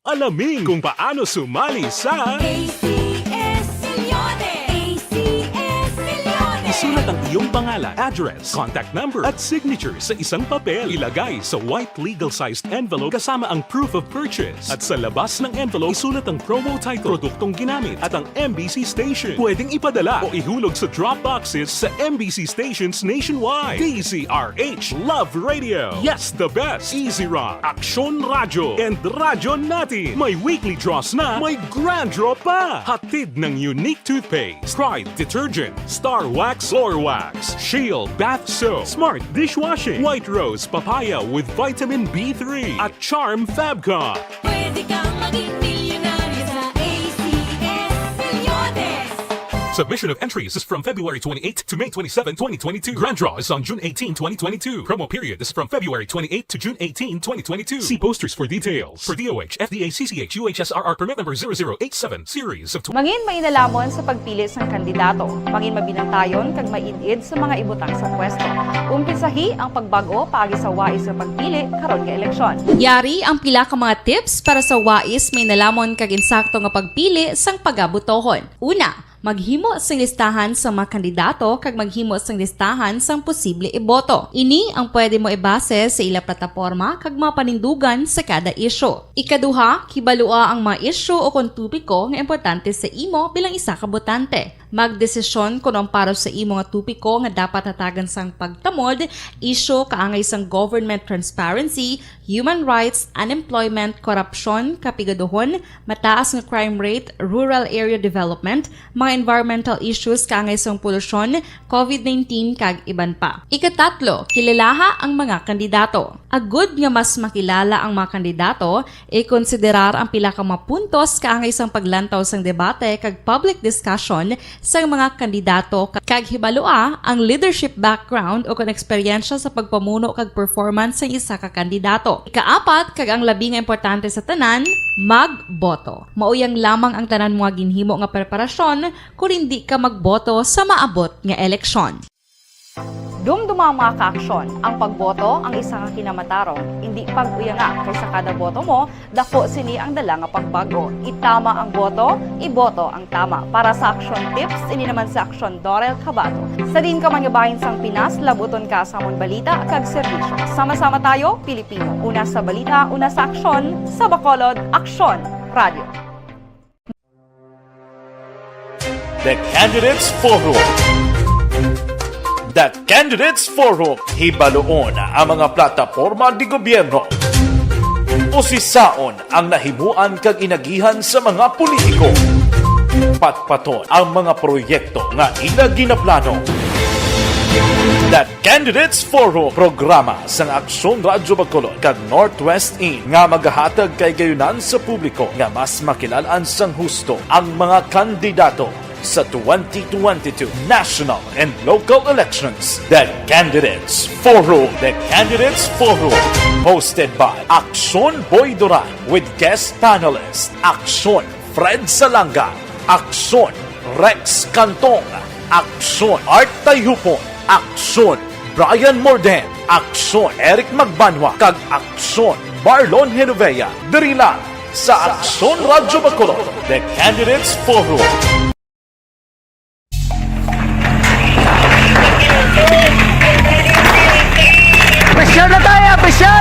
Alamin kung paano sumali sa ACS Milyones! ACS Milyones! Isulat ang iyong pangalan, address, contact number at signature sa isang papel. Ilagay sa white legal-sized envelope kasama ang proof of purchase. At sa labas ng envelope, isulat ang promo title, produktong ginamit at ang MBC station. Pwedeng ipadala o ihulog sa drop boxes sa MBC stations nationwide. DZRH Love Radio. Yes, the best. Easy Rock, Aksyon Radyo, and Radyo Natin. May weekly draws na, may grand draw pa. Hatid ng unique toothpaste, Pride Detergent, Star Wax Floor Wax, Shield Bath Soap, Smart Dishwashing, White Rose Papaya with Vitamin B3, at Charm Fabcon. Pwede kang maging milyonaryo sa ACS Milyones! Submission of entries is from February 28 to May 27, 2022. Grand draw is on June 18, 2022. Promo period is from February 28 to June 18, 2022. See posters for details. For DOH, FDA, CCH, UHSRR permit number 0087, series of... Mangin mainalaman sa pagpili sang kandidato. Mangin mabinantayon kag mainid sa mga ibutang sa pwesto. Umpisahi ang pagbago paagi sa wais sa pagpili karon nga eleksyon. Yari ang pila ka mga tips para sa wais may nalamon kag insakto nga pagpili sang pagabutohon. Una, maghimo sang listahan sa mga kandidato kag maghimo sang listahan sang posible iboto. Ini ang pwede mo ibase sa ila plataporma kag mga panindugan sa kada isyu. Ikaduha, kibalua ang mga isyu o kung tupiko nga importante sa imo bilang isa ka botante. Magdesisyon kung ang para sa imo nga tupiko nga dapat hatagan sang pagtamod, isyu kaangay sang government transparency, human rights, unemployment, korupsyon, kapigaduhon, mataas nga crime rate, rural area development, mga environmental issues kaangay sang polusyon, COVID-19 kag iban pa. Ikatatlo, kilalaha ang mga kandidato. Agud nga mas makilala ang mga kandidato, i-konsiderar ang pila ka mga puntos kaangay sang paglantaw sang debate kag public discussion sang mga kandidato kag hibalua ang leadership background o kon eksperyensya sa pagpamuno kag performance sa isa ka kandidato. Ikaapat kag ang labi nga importante sa tanan, magboto. Mauyang lamang ang tanan mga ginhimo nga preparasyon kung hindi ka magboto sa maabot nga eleksyon. Dumduma ang mga kaaksyon. Ang pagboto ang isa ka kinamatarong. Hindi pag-uyanga kaysa kada boto mo, dako sini ang dala nga pagbago. Itama ang boto, iboto ang tama. Para sa action tips, ini naman sa aksyon Dorel Cabato. Sa din ka mangabahin sang Pinas, labuton ka sa amon balita kag serbisyo. Sama-sama tayo, Pilipino. Una sa balita, una sa aksyon, sa Bacolod, Aksyon Radio. The Candidates Forum. that Candidates Forum hibaloon ang mga plataporma di gobyerno. Usisaon ang nahimuan kag inagihan sa mga politiko. Patpaton ang mga proyekto nga ila ginaplano. That Candidates Forum programa sang Aksyon Radyo Bacolod kag Northwest In nga magahatag kay gayunan sa publiko nga mas makilalaan sang husto ang mga kandidato sa 2022 national and local elections. The Candidates Forum. The Candidates Forum. Hosted by Aksyon Boy Duran with guest panelist Aksyon Fred Salanga, Aksyon Rex Cantong, Aksyon Art Tayupon, Aksyon Brian Morden, Aksyon Eric Magbanwa, kag Aksyon Marlon Genovea. Diri lang sa Aksyon Radyo Bacolod. The Candidates Forum. Pressure na tayo, pressure!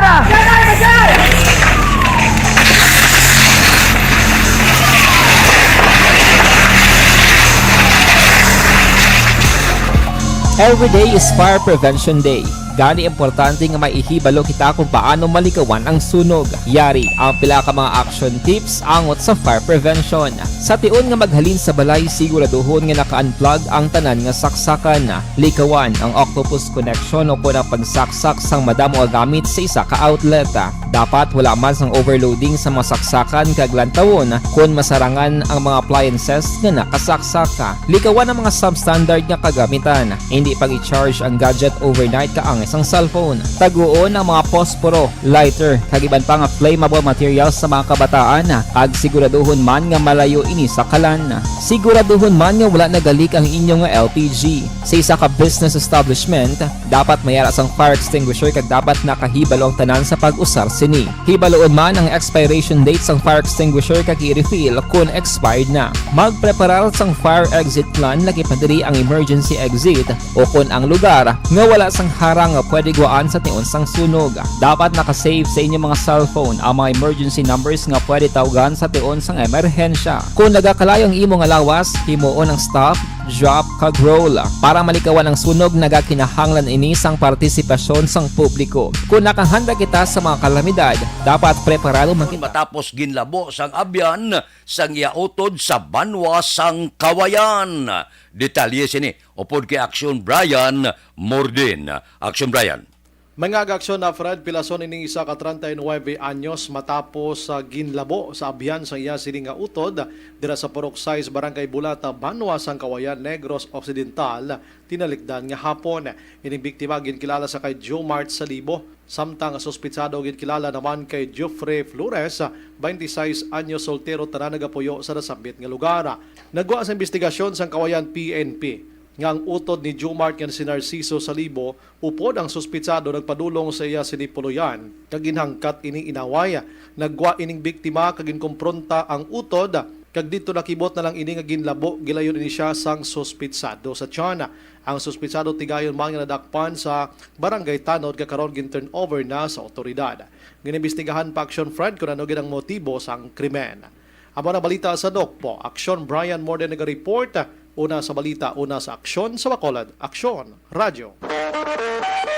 Every day is Fire Prevention Day. Gani importante nga maihibalo kita kung paano malikawan ang sunog. Yari ang pila ka mga action tips angot sa fire prevention. Sa tion nga maghalin sa balay, siguraduhon nga naka-unplug ang tanan nga saksakan. Likawan ang octopus connection o kung ang pagsaksak sang madamo nga gamit sa isa ka outlet. Dapat wala man sang overloading sa mga saksakan kag lantawon kung masarangan ang mga appliances nga nakasaksaka. Likawan ang mga substandard nga kagamitan. Hindi pag i-charge ang gadget overnight kaang isang cellphone. Taguon ang mga posporo, lighter, kag iban pa nga flammable materials sa mga kabataan. Ag siguraduhon man nga malayo ini sa kalan. Siguraduhon man nga wala nagalik ang inyong LPG. Sa isa ka business establishment, dapat mayara sang fire extinguisher kag dapat nakahibalo ang tanan sa pag-usar sini. Hibaloon man ang expiration date sang fire extinguisher kag i-refill kung expired na. Magpreparar sang fire exit plan lagi pa diri ang emergency exit o kung ang lugar nga wala sang harang nga pwede guaan sa tion sang sunog. Dapat nakasave sa inyong mga cellphone ang mga emergency numbers nga pwede tawagan sa tion sang emerhensya. Kung nagakalayo ang imong alawas, himuon ang stop, drop, kag roll. Para malikawan ang sunog, nagakinahanglan ini sang partisipasyon sang publiko. Kung nakahanda kita sa mga kalamidad, dapat preparado man kita. Matapos ginlabo sang abyan sang iautod sa banwa sang kawayan. Detalye sini upod kay Aksyon Brian Morden. Aksyon Brian. Mga aksyon na Fred Pilason ining isa ka 39 anyos matapos sa ginlabo sa abyan sa iya sini nga utod dira sa Purok 6 Barangay Bulata, Banwa sang Kawayan, Negros Occidental, tinalikdan nga hapon. Ining biktima ginkilala sa kay Jomart Salibo, samtang suspitsado ginkilala naman kay Jeffrey Flores, 26 anyos, soltero, tanan nagapuyo sa nasambit nga lugar. Nagwa sa investigasyon sang Kawayan PNP nga ang utod ni Jomart nga si Narciso Salibo, upod ang suspitsado nagpadulong sa iya sinipuluyan kag ginhangkat ini inaway. Nagwa ining biktima kag ginkompronta ang utod kag dito nakibot na lang ini nga ginlabo, gilayon ini siya sang suspitsado sa tiyan. Ang suspitsado tigayon man nga nadakpan sa Barangay Tanod kakaron gin-turn over na sa otoridad. Ginibestigahan pa Aksyon Fred kung ano ginang motibo sang krimen. Amo na balita sa Dokpo, Aksyon Brian Morden nag-report. Una sa balita, una sa Aksyon sa Bacolod. Aksyon Radio.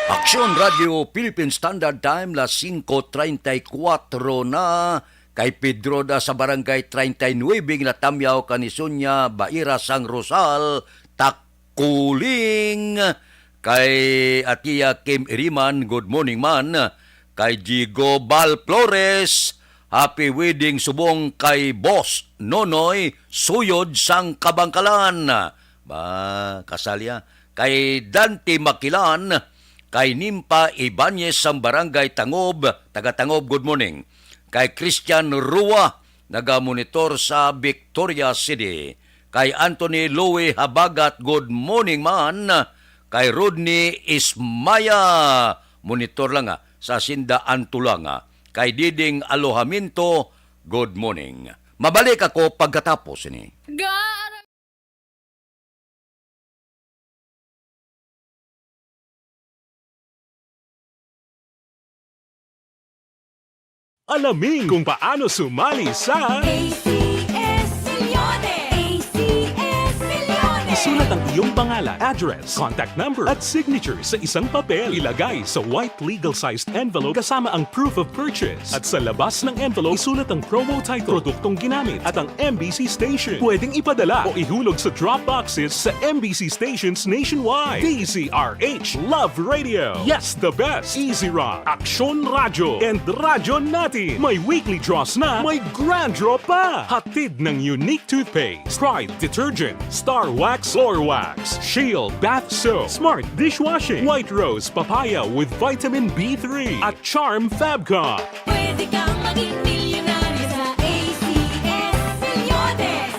Aksyon Radio Philippine Standard Time las 5:34 na kay Pedro da sa Barangay 39 na tamyaw kanisunya Baira sang Rosal Takuling kay Atia Kim Iriman. Good morning man. Kay Jigo Bal Flores, happy wedding subong kay Boss Nonoy Suyod sang Kabangkalan. Ba, kasalya. Kay Dante Makilan, kay Nimpa Ibanez sang Barangay Tangob, taga Tangob, good morning. Kay Christian Rua, naga-monitor sa Victoria City. Kay Anthony Lowe Habagat, good morning man. Kay Rodney Ismaya, monitor lang sa Sinda Antulanga. Kay Diding Alohaminto, good morning. Mabalik ako pagkatapos ini. Alamin kung paano sumali sa ACS Milyones! ACS Milyones! Isulat ang iyong pangalan, address, contact number at signature sa isang papel. Ilagay sa white legal-sized envelope kasama ang proof of purchase. At sa labas ng envelope, isulat ang promo title, produktong ginamit at ang MBC station. Pwedeng ipadala o ihulog sa drop boxes sa MBC stations nationwide. DZRH Love Radio. Yes, the best. Easy Rock, Aksyon Radyo, and Radyo Natin. May weekly draws na, may grand draw pa. Hatid ng unique toothpaste, Pride Detergent, Star Wax Floor Wax, Shield Bath Soap, Smart Dishwashing, White Rose Papaya with Vitamin B3, at Charm Fabcon. Pwede kang maging milyonaryo sa ACS Milyones.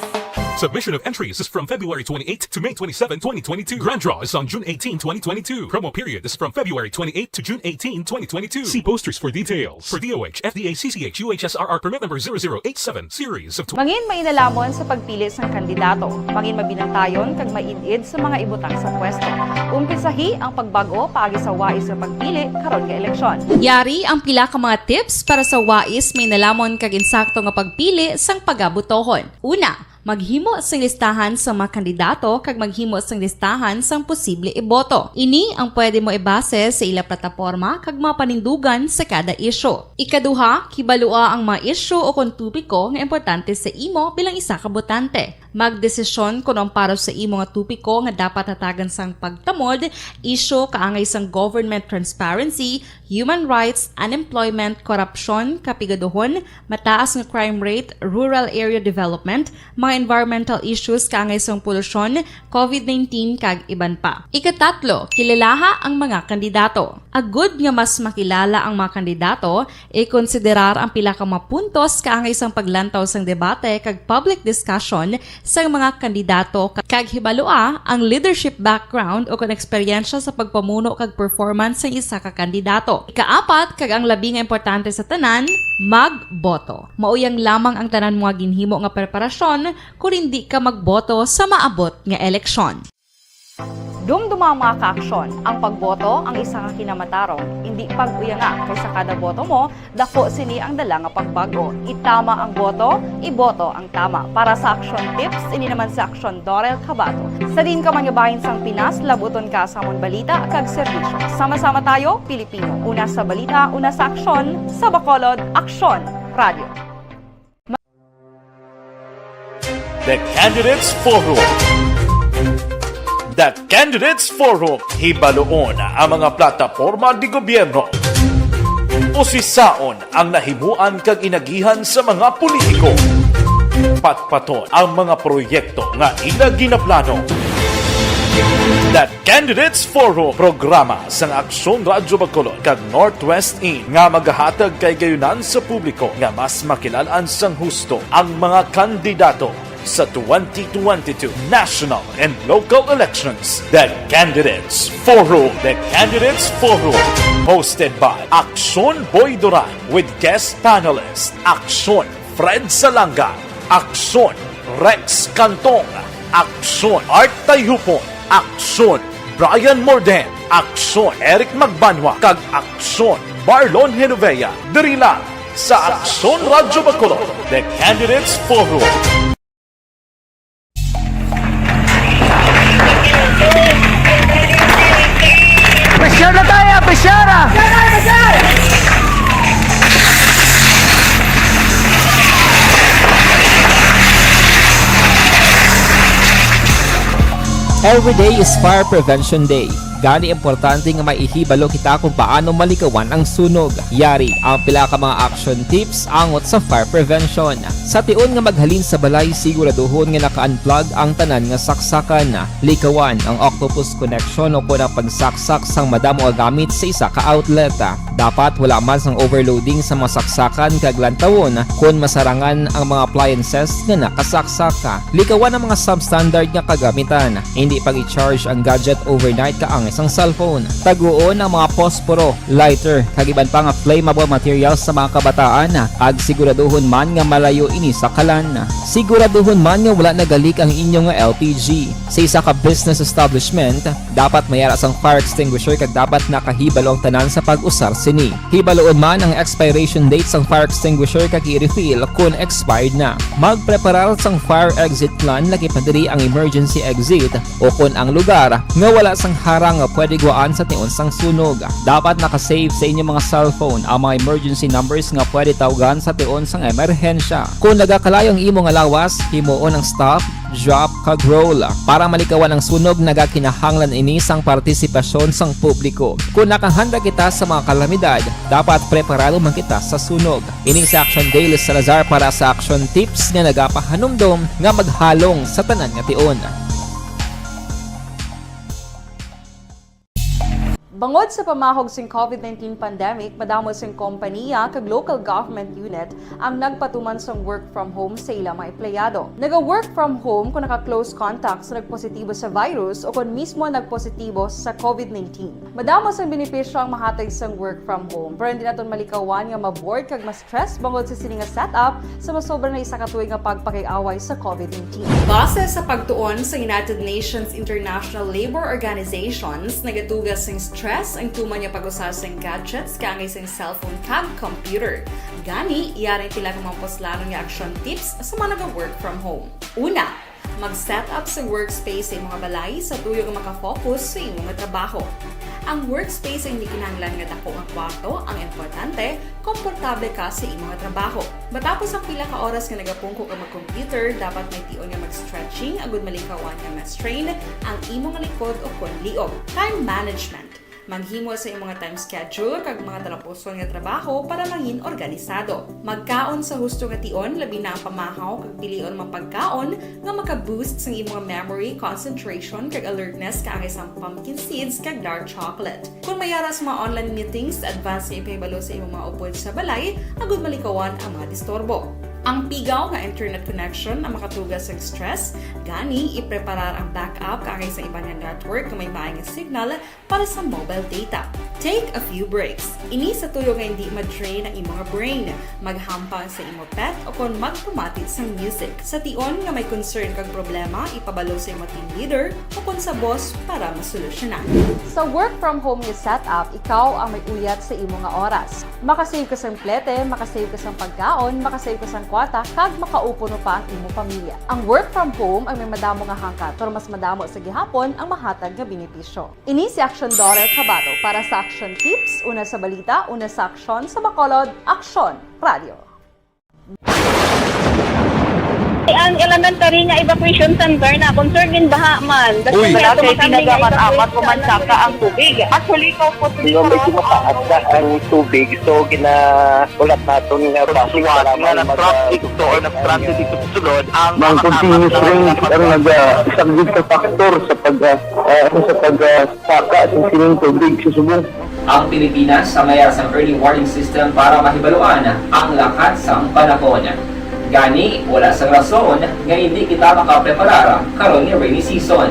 Submission of entries is from February 28 to May 27, 2022. Grand draw is on June 18, 2022. Promo period is from February 28 to June 18, 2022. See posters for details. For DOH, FDA, CCH, UHSRR permit number 0087, series of... Mangin mainalamon sa pagpili sa kandidato. Mangin mabinantayon kag maidid sa mga ibutang sa pwesto. Umpisahi ang pagbago paagi sa wais sa pagpili karon nga eleksyon. Yari ang pila ka mga tips para sa wais may nalamon kag insakto nga pagpili sang pagabutohon. Una, maghimo sang listahan sa mga kandidato kag maghimo sang listahan sang posible iboto. Ini ang pwede mo ibase sa ila plataporma kag mga panindugan sa kada isyu. Ikaduha, kibalua ang mga isyu o kung tupiko nga importante sa imo bilang isa ka botante. Magdesisyon kung ang para sa imo nga tupiko nga dapat hatagan sang pagtamod, isyu kaangay sang government transparency, human rights, unemployment, korupsyon, kapigaduhon, mataas nga crime rate, rural area development, mga environmental issues kaangay sang polusyon, COVID-19 kag iban pa. Ikatatlo, kilalaha ang mga kandidato. Agud nga mas makilala ang mga kandidato, i-konsiderar ang pila ka mga puntos kaangay sang paglantaw sang debate kag public discussion sang mga kandidato kag hibalua ang leadership background o kon eksperyensya sa pagpamuno kag performance sa isa ka kandidato. Ikaapat, kag ang labi nga importante sa tanan, magboto. Mauyang lamang ang tanan mga ginhimo nga preparasyon kung hindi ka magboto sa maabot nga eleksyon. Dumduma ang mga kaaksyon. Ang pagboto ang isa ka kinamatarong. Hindi pag-uyanga kaysa kada boto mo, dako sini ang dala nga pagbago. Itama ang boto, iboto ang tama. Para sa action tips, ini naman sa aksyon Dorel Cabato. Sa din ka manyabahin sang Pinas, labuton ka sa amon balita kag serbisyo. Sama-sama tayo, Pilipino. Una sa balita, una sa aksyon, sa Bacolod, Aksyon Radio. The Candidates Forum. The Candidates Forum, hibaluon ang mga plataporma di gobyerno. Usisaon ang nahimuan kag inagihan sa mga politiko. Patpaton ang mga proyekto nga ila ginaplano. The Candidates Forum, programa sang Aksyon Radyo Bacolod kag Northwest In nga magahatag kay gayunan sa publiko nga mas makilalaan sang husto ang mga kandidato sa 2022 national and local elections. The Candidates Forum. The Candidates Forum. Hosted by Aksyon Boy Duran with guest panelists Aksyon Fred Salanga, Aksyon Rex Cantong, Aksyon Art Tayupon, Aksyon Brian Morden, Aksyon Eric Magbanwa, kag Aksyon Marlon Genovea. Diri lang sa Aksyon Radyo Bacolod. The Candidates Forum. Pressure na tayo, pressure! Every day is Fire Prevention Day. Gani importante nga maihibalo kita kung paano malikawan ang sunog. Yari ang pila ka mga action tips angot sa fire prevention. Sa tion nga maghalin sa balay, siguraduhon nga naka-unplug ang tanan nga saksakan. Likawan ang octopus connection o kung ang pagsaksak sang madamo nga gamit sa isa ka outlet. Dapat wala man sang overloading sa mga saksakan kag lantawon kung masarangan ang mga appliances nga nakasaksaka. Likawan ang mga substandard nga kagamitan. Hindi pag i-charge ang gadget overnight kaangay sang cellphone. Taguon ang mga posporo, lighter, kag iban pa nga flammable materials sa mga kabataan kag siguraduhon man nga malayo ini sa kalan. Siguraduhon man nga wala nagalik ang inyong LPG. Sa isa ka business establishment, dapat mayara sang fire extinguisher kag dapat nakahibalo ang tanan sa pag-usar sini. Hibaloon man ang expiration date sang fire extinguisher kag i-refill kung expired na. Magpreparar sang fire exit plan lagi pa diri ang emergency exit o kung ang lugar nga wala sang harang nga pwede guaan sa tion sang sunog. Dapat nakasave sa inyong mga cellphone ang mga emergency numbers nga pwede tawagan sa tion sang emerhensya. Kung nagakalayo ang imong lawas, himuon ang stop, drop kag roll para malikawan ang sunog. Nagakinahanglan ini sang partisipasyon sang publiko. Kung nakahanda kita sa mga kalamidad, dapat preparado man kita sa sunog. Ini sa Action Daily Salazar para sa Action Tips nga nagapahanumdom nga maghalong sa tanan nga tion. Bangod sa pamahog sing COVID-19 pandemic, madamo sing kompanya kag local government unit ang nagpatuman sang work from home sa ilang mga empleyado. Naga-work from home kung naka-close contact sa nagpositibo sa virus o kung mismo nagpositibo sa COVID-19. Madamo sang benepisyo ang mahatag sang work from home, pero hindi naton malikawan nga ma-bored kag ma-stress bangod sa sini nga setup sa masobra na isa ka tuig nga pagpakiaway sa COVID-19. Base sa pagtuon sa United Nations International Labour Organizations, nagatugas sing stress ang tuman niya pag-usar sa gadgets kangay sa cellphone kag computer. Gani, iyaring tila ng mga poslanong nga action tips sa mga nag-work from home. Una, mag-set up sa workspace sa mga balay sa tuyo nga makafocus sa imong trabaho. Ang workspace ay hindi kinahanglan nga dako nga kwarto, ang importante, komportable ka sa imong trabaho. Matapos ang pila ka oras nga nagapungko ka mag-computer, dapat may tion nga mag-stretching agud malikawan nga ma-strain ang imong likod o kon liog. Time management. Maghimo sa imong time schedule kag mga talapuson nga trabaho para mangin organisado. Magkaon sa husto nga tion, labi na ang pamahaw kag pilion mapagkaon nga maka-boost sa imong memory, concentration kag alertness kaangay sa pumpkin seeds kag dark chocolate. Kung mayara sa mga online meetings, advance sa ipahibalo sa imong mga upod sa balay, agud malikawan ang mga disturbo. Ang pigaw nga internet connection ang makatugas sa stress, gani ipreparar ang backup kaangay sa ibang network kung may maayong signal para sa mobile data. Take a few breaks. Ini sa tuyo nga hindi ma-drain ang imong brain, maghampang sa imong pet o kung magpumatit sa music. Sa tion nga may concern kag problema, ipabalo sa imong team leader o kung sa boss para masolusyonan. Sa work from home nga setup, ikaw ang may uyat sa imong nga oras. Makasave ka sa plete, makasave ka sa pagkaon, makasave ka sa kwata, kag makaupo no pa ang imong pamilya. Ang work from home ay may madamo nga hangkat, pero mas madamo sa gihapon ang mahatag nga benepisyo. Ini si Action Daughter Cabato para sa Action Tips, una sa balita, una sa aksyon sa Bacolod, Action Radio. Ang elementary nga evacuation center na concern din baha man. Uy, wala kay pinagamat-amat kumansaka ang tubig. Actually, po Yung medyo mataas na ang tubig, so ginaulat natin nga pasiwala nga ng traffic to or ng-transit dito sa sulod. Ang continuous range ang nag-isang factor sa pagsaka at sining tubig sa subong. Ang Pilipinas sa mayroon sa early warning system para mahibaluan ang lakat sa panahon. Gani, wala sa rason nga hindi kita makapreparar karon ni rainy season.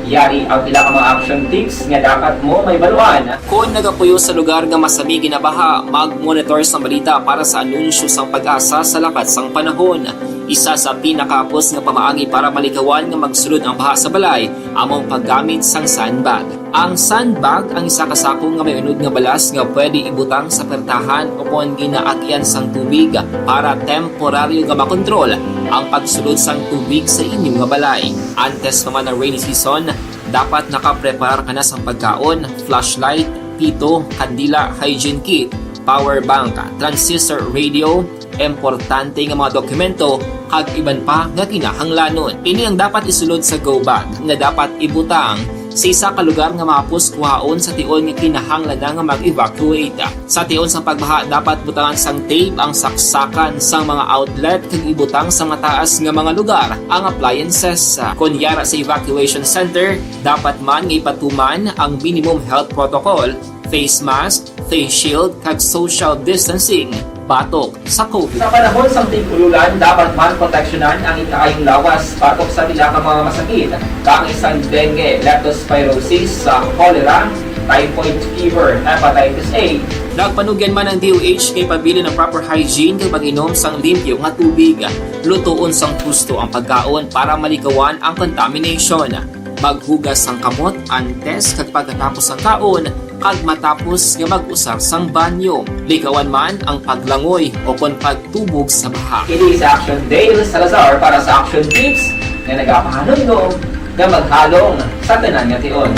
Yari ang pila ka mga action tips nga dapat mo may baluan. Kung nagapuyo sa lugar nga masami ginabaha, mag-monitor sa balita para sa anunsyo sang pag-asa sa lakat sang panahon. Isa sa pinakapos nga pamaagi para malikawan nga magsulod ang baha sa balay, among paggamit sang sandbag. Ang sandbag ang isa kasakong nga may unod nga balas nga pwede ibutang sa pertahan o kung ginaagyan sang tubig para temporaryo nga makontrol ang pagsulod sang tubig sa inyong nga balay. Antes naman ng rainy season, dapat nakapreparar ka na sang pagkaon, flashlight, pito, kandila, hygiene kit, power bank, transistor radio, importante nga mga dokumento kag iban pa nga kinahanglanon. Ini ang dapat isulod sa go bag nga dapat ibutang sa isa ka lugar nga mapus kuhaon sa tion nga kinahanglan nga mag-evacuate. Sa tion sa pagbaha dapat butangan sang tape ang saksakan sang mga outlet kag ibutang sa mataas nga mga lugar ang appliances. Kunyara sa evacuation center, dapat man nga ipatuman ang minimum health protocol, face mask, face shield kag social distancing. batok sa COVID. Sa panahon sa tigululan, dapat man proteksyonan ang ikaayong lawas batok sa pila ka mga masakit. Kakisang dengue, leptospirosis, cholera, typhoid fever, hepatitis A. Nagpanugyan man ang DOH kay pabili ng proper hygiene kay pag-inom sang limpyo nga tubig. Lutuon sang husto ang pagkaon para malikawan ang contamination. Maghugas sang kamot antes kag pagkatapos ang kaon kag matapos nga mag-usar sang banyo. Likawan man ang paglangoy o kon pagtubog sa baha. Kini sa Action Dale Salazar para sa Action Tips na nagapahanong nga maghalong sa tanan nga tion.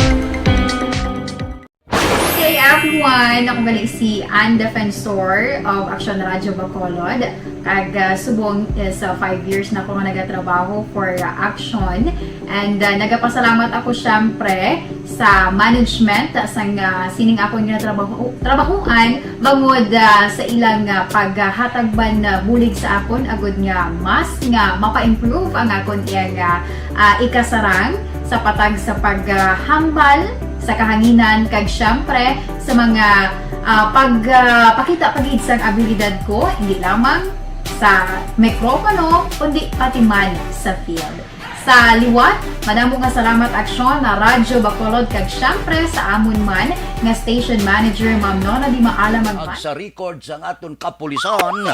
Hey everyone! Ako balik si Ann Defensor of Action Radio Bacolod. Kag subong sa 5 years na ako nga nagatrabaho for Action. And nagapasalamat ako syempre sa management sang sining ako nga trabahuan bangod sa ilang paghatagban bulig sa akon agud nga mas nga mapa-improve ang akon iyang ikasarang sa patag sa paghambal sa kahanginan kag syempre sa mga pagpakita pagid sang abilidad ko hindi lamang sa mikropono kundi pati man sa field. Sa liwat, madamo nga salamat Aksyon na Radyo Bacolod kag syempre sa amon man nga station manager Ma'am Nona Di Maalam Ag sa record sang aton kapulisan.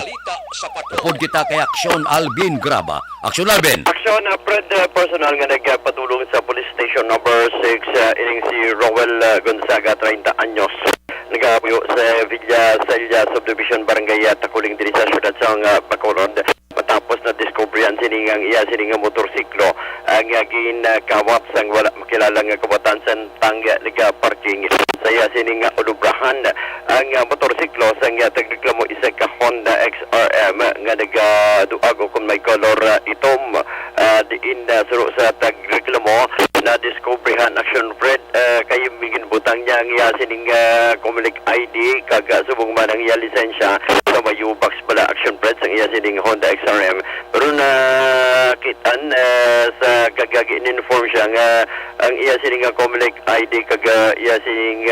Pod kita kay Aksyon Alvin Graba. Aksyon Alvin. Aksyon, Fred, personal nga nagpatulong sa police station number 6, ining si Rowel Gonzaga, 30 anyos. Nagapuyo sa Villa Celia Subdivision Barangay Takuling diri sa syudad sang Bacolod. Matapos na discoveryan siningang motorsiklo ang ginakawap sang wala makilala nga kabatan sa tangga liga parking. Saya sining ulubrahan ang motorsiklo sang tagreklamo isa ka Honda XRM nga nagaduag kung may color itom diin suro sa tagreklamo na discoveryhan Action Fred kay migin butang niya nga sining Comelec ID kag subong man ang iya lisensya sa mayu box pala Action Fred sang iya sining Honda XRM pero na kitan sa kagagi in-inform siya nga ang iya sining Comelec ID kag iya sining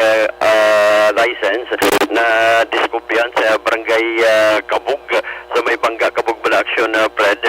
license na diskupyan sa barangay Kabug sa may bangga Kabug pala Action Fred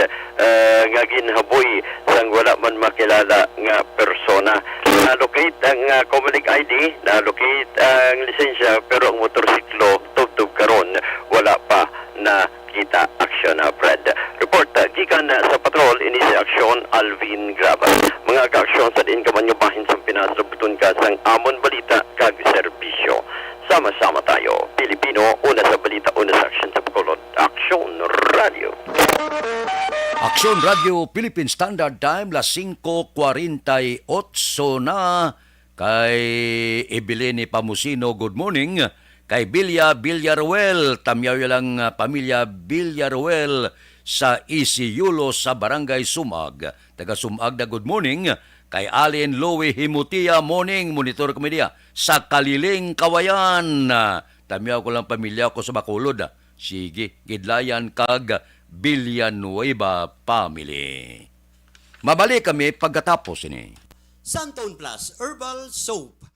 nga ginhaboy sang wala man makilala nga persona. Na-locate ang Comelec ID, na-locate ang lisensya pero ang motorsiklo tubtub karon wala pa na kita Action Fred. Report gikan sa patrol ini si Action Alvin Graba. Mga ka-aksyon sa diin ka man nga bahin sa Pinas rubutun ka sang amon balita kag serbisyo. Sama-sama tayo. Pilipino, una sa balita, una sa action sa Bacolod. Action Radio. Aksyon Radio Philippine Standard Time las 5:48 na kay Ebilene Pamusino. Good morning. Kay Villaruel, tamyaw lang pamilya Villaruel sa Isiyulo sa Barangay Sumag. Taga Sumag na good morning. Kay Allen Lowe Himutia, morning, monitor komedia sa Kaliling, Kawayan. Tamyaw ko lang pamilya ko sa Bacolod. Sige, gidlayan kag Villanueva family. Mabalik kami pagkatapos ini. Santon Plus Herbal Soap.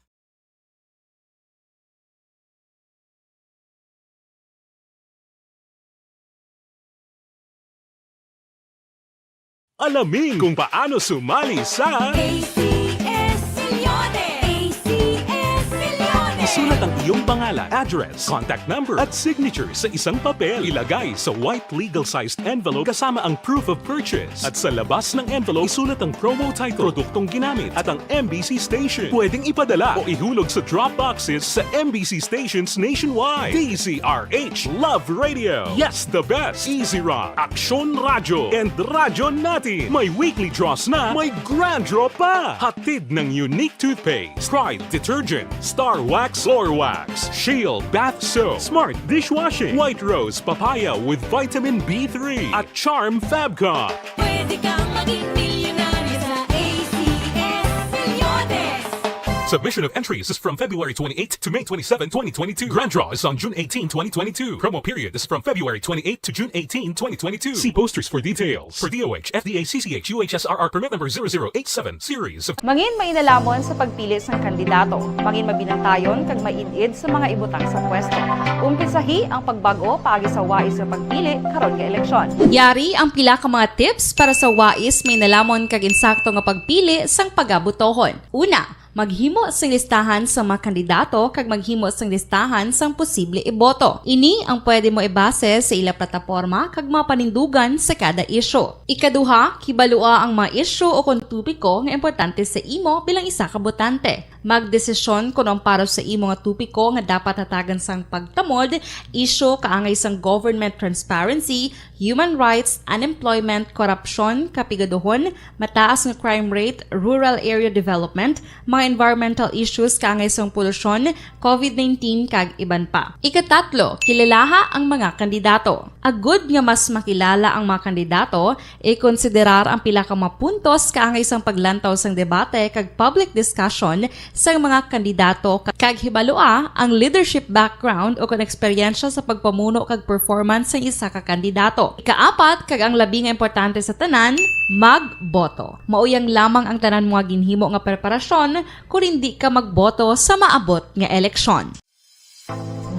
Alamin kung paano sumali sa ACS Millones! ACS Millones! Isulat ang iyong pangalan, address, contact number at signature sa isang papel. Ilagay sa white legal-sized envelope kasama ang proof of purchase. At sa labas ng envelope, isulat ang promo title, produktong ginamit at ang MBC station. Pwedeng ipadala o ihulog sa drop boxes sa MBC stations nationwide. DZRH Love Radio. Yes, the best. Easy Rock, Action Radio, and Radyo Natin. May weekly draws na, may grand draw pa. Hatid ng unique toothpaste, Pride Detergent, Star Wax Floor Wax, Shield Bath Soap, Smart Dishwashing, White Rose Papaya with Vitamin B3, at Charm Fabcon. Pwede kang maging milyonaryo sa ACS Millones! Submission of entries is from February 28 to May 27, 2022. Grand draw is on June 18, 2022. Promo period is from February 28 to June 18, 2022. See posters for details. For DOH, FDA, CCH, UHSRR permit number 0087 series of Mangin mainalamon sa pagpili ng kandidato. Mangin mabinantayon kag mainid sa mga ibutang sa pwesto. Umpisahi ang pagbago paagi sa wais sa pagpili karon nga eleksyon. Yari ang pila ka mga tips para sa wais may nalamon kag insakto nga pagpili sang pagabutohon. Una, maghimo sang listahan sa mga kandidato kag maghimo sang listahan sang posible iboto. Ini ang pwede mo ibase sa ila plataporma kag mga panindugan sa kada issue. Ikaduha, kibalua ang mga issue o kung tupiko nga importante sa imo bilang isa ka botante. Magdesisyon kung ang para sa imo nga tupiko nga dapat hatagan sang pagtamod, issue kaangay sang government transparency, human rights, unemployment, korupsyon, kapigaduhon, mataas nga crime rate, rural area development, mga environmental issues kaangay sang polusyon, COVID-19 kag iban pa. Ikatatlo, kilalaha ang mga kandidato. Agud nga mas makilala ang mga kandidato, i-konsiderar ang pila ka mga puntos kaangay sang paglantaw sang debate kag public discussion sa mga kandidato kag hibalua ang leadership background o kung eksperyensya sa pagpamuno kag performance sa isa ka kandidato. Ikaapat kag ang labi nga importante sa tanan, magboto. Mauyang lamang ang tanan mga ginhimo nga preparasyon kung hindi ka magboto sa maabot nga eleksyon.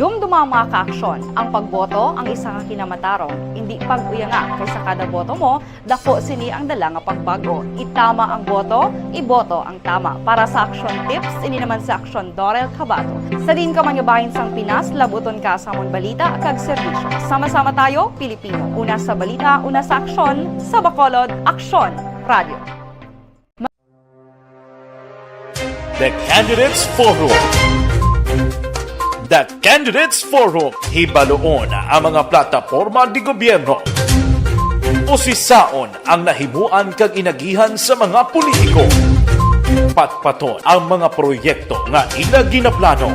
Dumduma ang mga kaaksyon. Ang pagboto ang isa ka kinamatarong. Hindi pag-uyanga kaysa kada boto mo, dako sini ang dala nga pagbago. Itama ang boto, iboto ang tama. Para sa action tips, ini naman sa action Dorel Cabato. Sa din ka manyabahin sang Pinas, labuton ka sa among balita kag serbisyo. Sama-sama tayo, Pilipino. Una sa balita, una sa aksyon, sa Bacolod, Aksyon Radio. The Candidates Forum. The Candidates Forum, hibaluon ang mga plataporma di gobyerno. Usisaon ang nahimuan kag inagihan sa mga politiko. Patpaton ang mga proyekto nga ila ginaplano.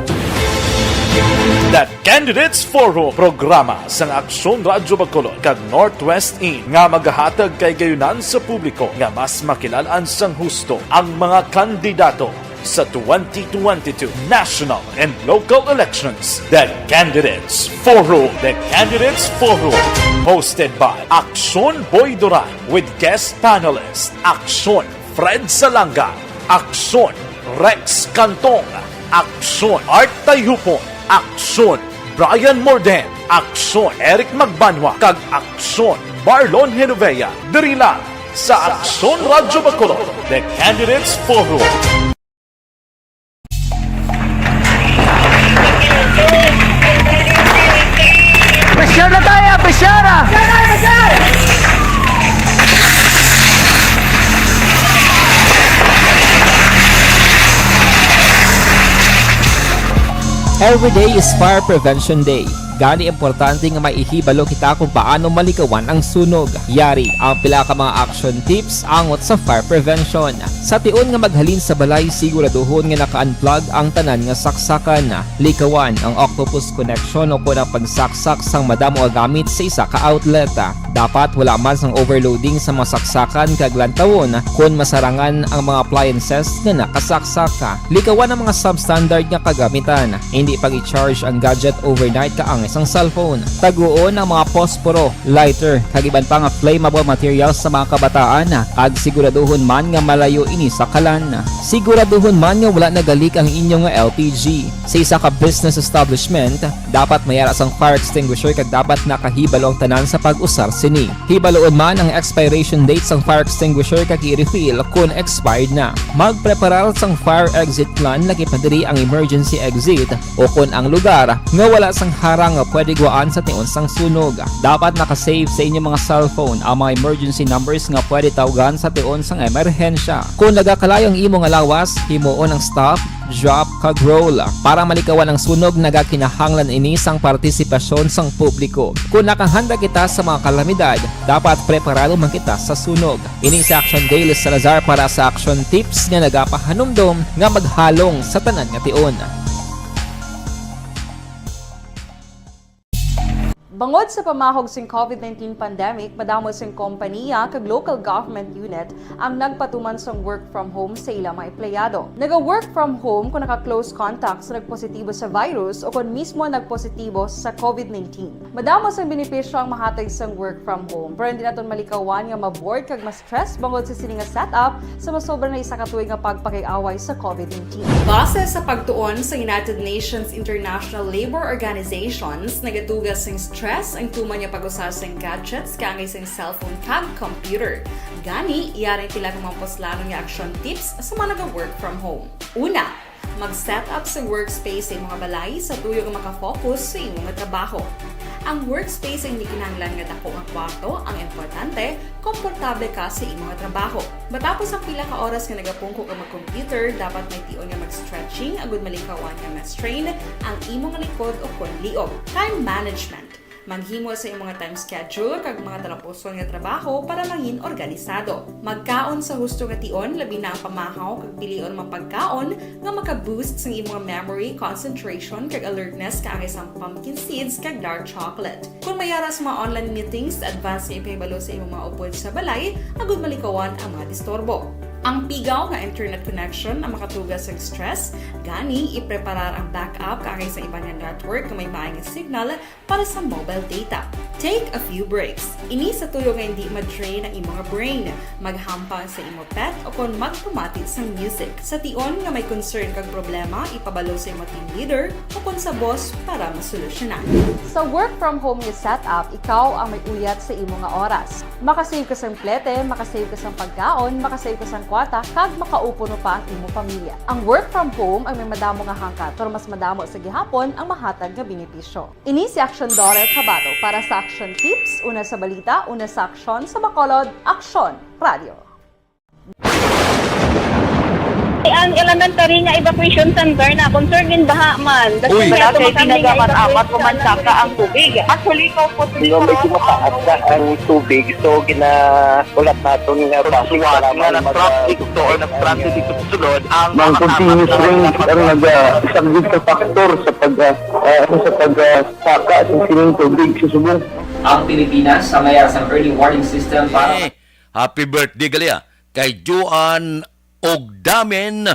The Candidates Forum, programa sang Aksyon Radyo Bacolod kag Northwest In nga magahatag kay gayunan sa publiko nga mas makilalaan sang husto ang mga kandidato sa 2022 national and local elections. The Candidates Forum. The Candidates Forum. Hosted by Aksyon Boy Duran with guest panelist Aksyon Fred Salanga, Aksyon Rex Cantong, Aksyon Art Tayhupon, Aksyon Brian Morden, Aksyon Eric Magbanwa, kag Aksyon Marlon Genovea. Diri lang sa Aksyon Radyo Bacolod. The Candidates Forum. Pressure na tayo! Pressure! Every day is Fire Prevention Day. Gani importante nga maihibalo kita kung paano malikawan ang sunog. Yari ang pila ka mga action tips angot sa fire prevention. Sa tion nga maghalin sa balay, siguraduhon nga naka-unplug ang tanan nga saksakan. Likawan ang octopus connection o kung ang pagsaksak sang madamo gamit sa isa ka outlet. Dapat wala man sang overloading sa mga saksakan kag lantawon kung masarangan ang mga appliances nga nakasaksaka. Likawan ang mga substandard nga kagamitan. Hindi pag i-charge ang gadget overnight kaang isang cellphone. Taguon ang mga posporo, lighter, kag iban pa nga flammable materials sa mga kabataan. Ag siguraduhon man nga malayo ini sa kalan. Siguraduhon man nga wala nagalik ang inyong LPG. Sa isa ka business establishment, dapat mayara sang fire extinguisher kag dapat nakahibalo ang tanan sa pag-usar sini. Hibaloon man ang expiration date sang fire extinguisher kag i-refill kung expired na. Magpreparar sang fire exit plan lagi pa diri ang emergency exit o kung ang lugar nga wala sang harang nga pwede guaan sa tion sang sunog. Dapat nakasave sa inyong mga cellphone ang mga emergency numbers nga pwede tawagan sa tion sang emerhensya. Kung nagakalayo ang imo nga lawas, himuon ang stop, drop, kag roll. Para malikawan ang sunog, nagakinahanglan ini sang partisipasyon sang publiko. Kung nakahanda kita sa mga kalamidad, dapat preparado man kita sa sunog. Ini sa Action Daily Salazar para sa action tips nga nagapahanumdom nga maghalong sa tanan nga tion. Bangod sa pamahog sing COVID-19 pandemic, madamo sing kompanya kag local government unit ang nagpatuman sang work from home sa ilang mga empleyado. Naga-work from home kung naka-close contact sa nagpositibo sa virus o kung mismo nagpositibo sa COVID-19. Madamo sang benepisyo ang mahatag sang work from home, pero hindi naton malikawan nga ma-bored kag ma-stress bangod sa sini nga setup sa masobra na isa ka tuig nga pagpakiaway sa COVID-19. Base sa pagtuon sa United Nations International Labour Organizations, nagatugas sing stress ang tuman niya pag-usar sing gadgets kangay sing cellphone kag computer. Gani, iyaring pila ng mga poslano nga action tips sa mga nag-work from home. Una, mag-set up sa workspace sa mga balay sa tuyo nga makafocus sa imong trabaho. Ang workspace ay hindi kinahanglan nga dako ang kwarto, ang importante, komportable ka sa imong trabaho. Matapos ang pila ka oras nga nagapungko ka mag-computer, dapat may tion nga mag-stretching agud malikawan nga ma-strain ang imong likod o konliog. Time management. Maghimo sa imong time schedule kag mga talapuson nga trabaho para maging organisado. Magkaon sa husto nga tion, labi na ang pamahaw kag pilion mga pagkaon nga maka-boost sa imong memory, concentration kag alertness kaangay sang pumpkin seeds kag dark chocolate. Kung mayaras mga online meetings, advance nga ipahibalo sa imong mga upod sa balay, agud malikawan ang mga disturbo. Ang pigaw nga internet connection ang makatugas sa stress, gani ipreparar ang backup kaangay sa iba nga network nga may maayong signal para sa mobile data. Take a few breaks. Ini sa tuyo nga hindi ma-drain ang imong brain, maghampang sa imong pet o kung magpumatid sa music. Sa tion nga may concern kag problema, ipabalo sa imong team leader o kung sa boss para masolusyonan. Sa work from home nga setup, ikaw ang may uyat sa imong nga oras. Makasave ka sa plete, makasave ka sa pagkaon, makasave ka sa kwata, kag makaupo no pa ang imong pamilya. Ang work from home ay may madamo nga hangkat, pero mas madamo sa gihapon ang mahatag nga benepisyo. Ini si Action Dore Cabato para sa Action Tips, una sa balita, una sa aksyon sa Bacolod, Action Radio. Ang elementary nga evacuation center na concern din baha man. Uy, kaya pinagamat-amat kumansaka ang tubig. Actually, ikaw po Medyo mataas na ang tubig. So, ginaulat natin nga suwat nga ng traffic to or nag-traffic dito sa sulod. Ang continuous rain ang nag-isang sa factor sa pagsaka sa sining tubig sa subong. Ang Pilipinas sa mayroon sa early warning system para Happy birthday galia kay Joan Ogdamen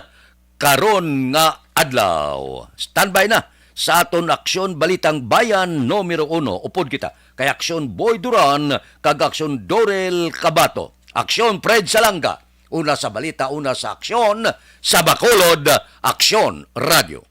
karon nga adlaw. Standby na sa aton Aksyon Balitang Bayan numero 1. Upod kita kay Aksyon Boy Duran kag Aksyon Dorel Cabato. Aksyon Fred Salanga. Una sa balita, una sa aksyon sa Bacolod, Aksyon Radio.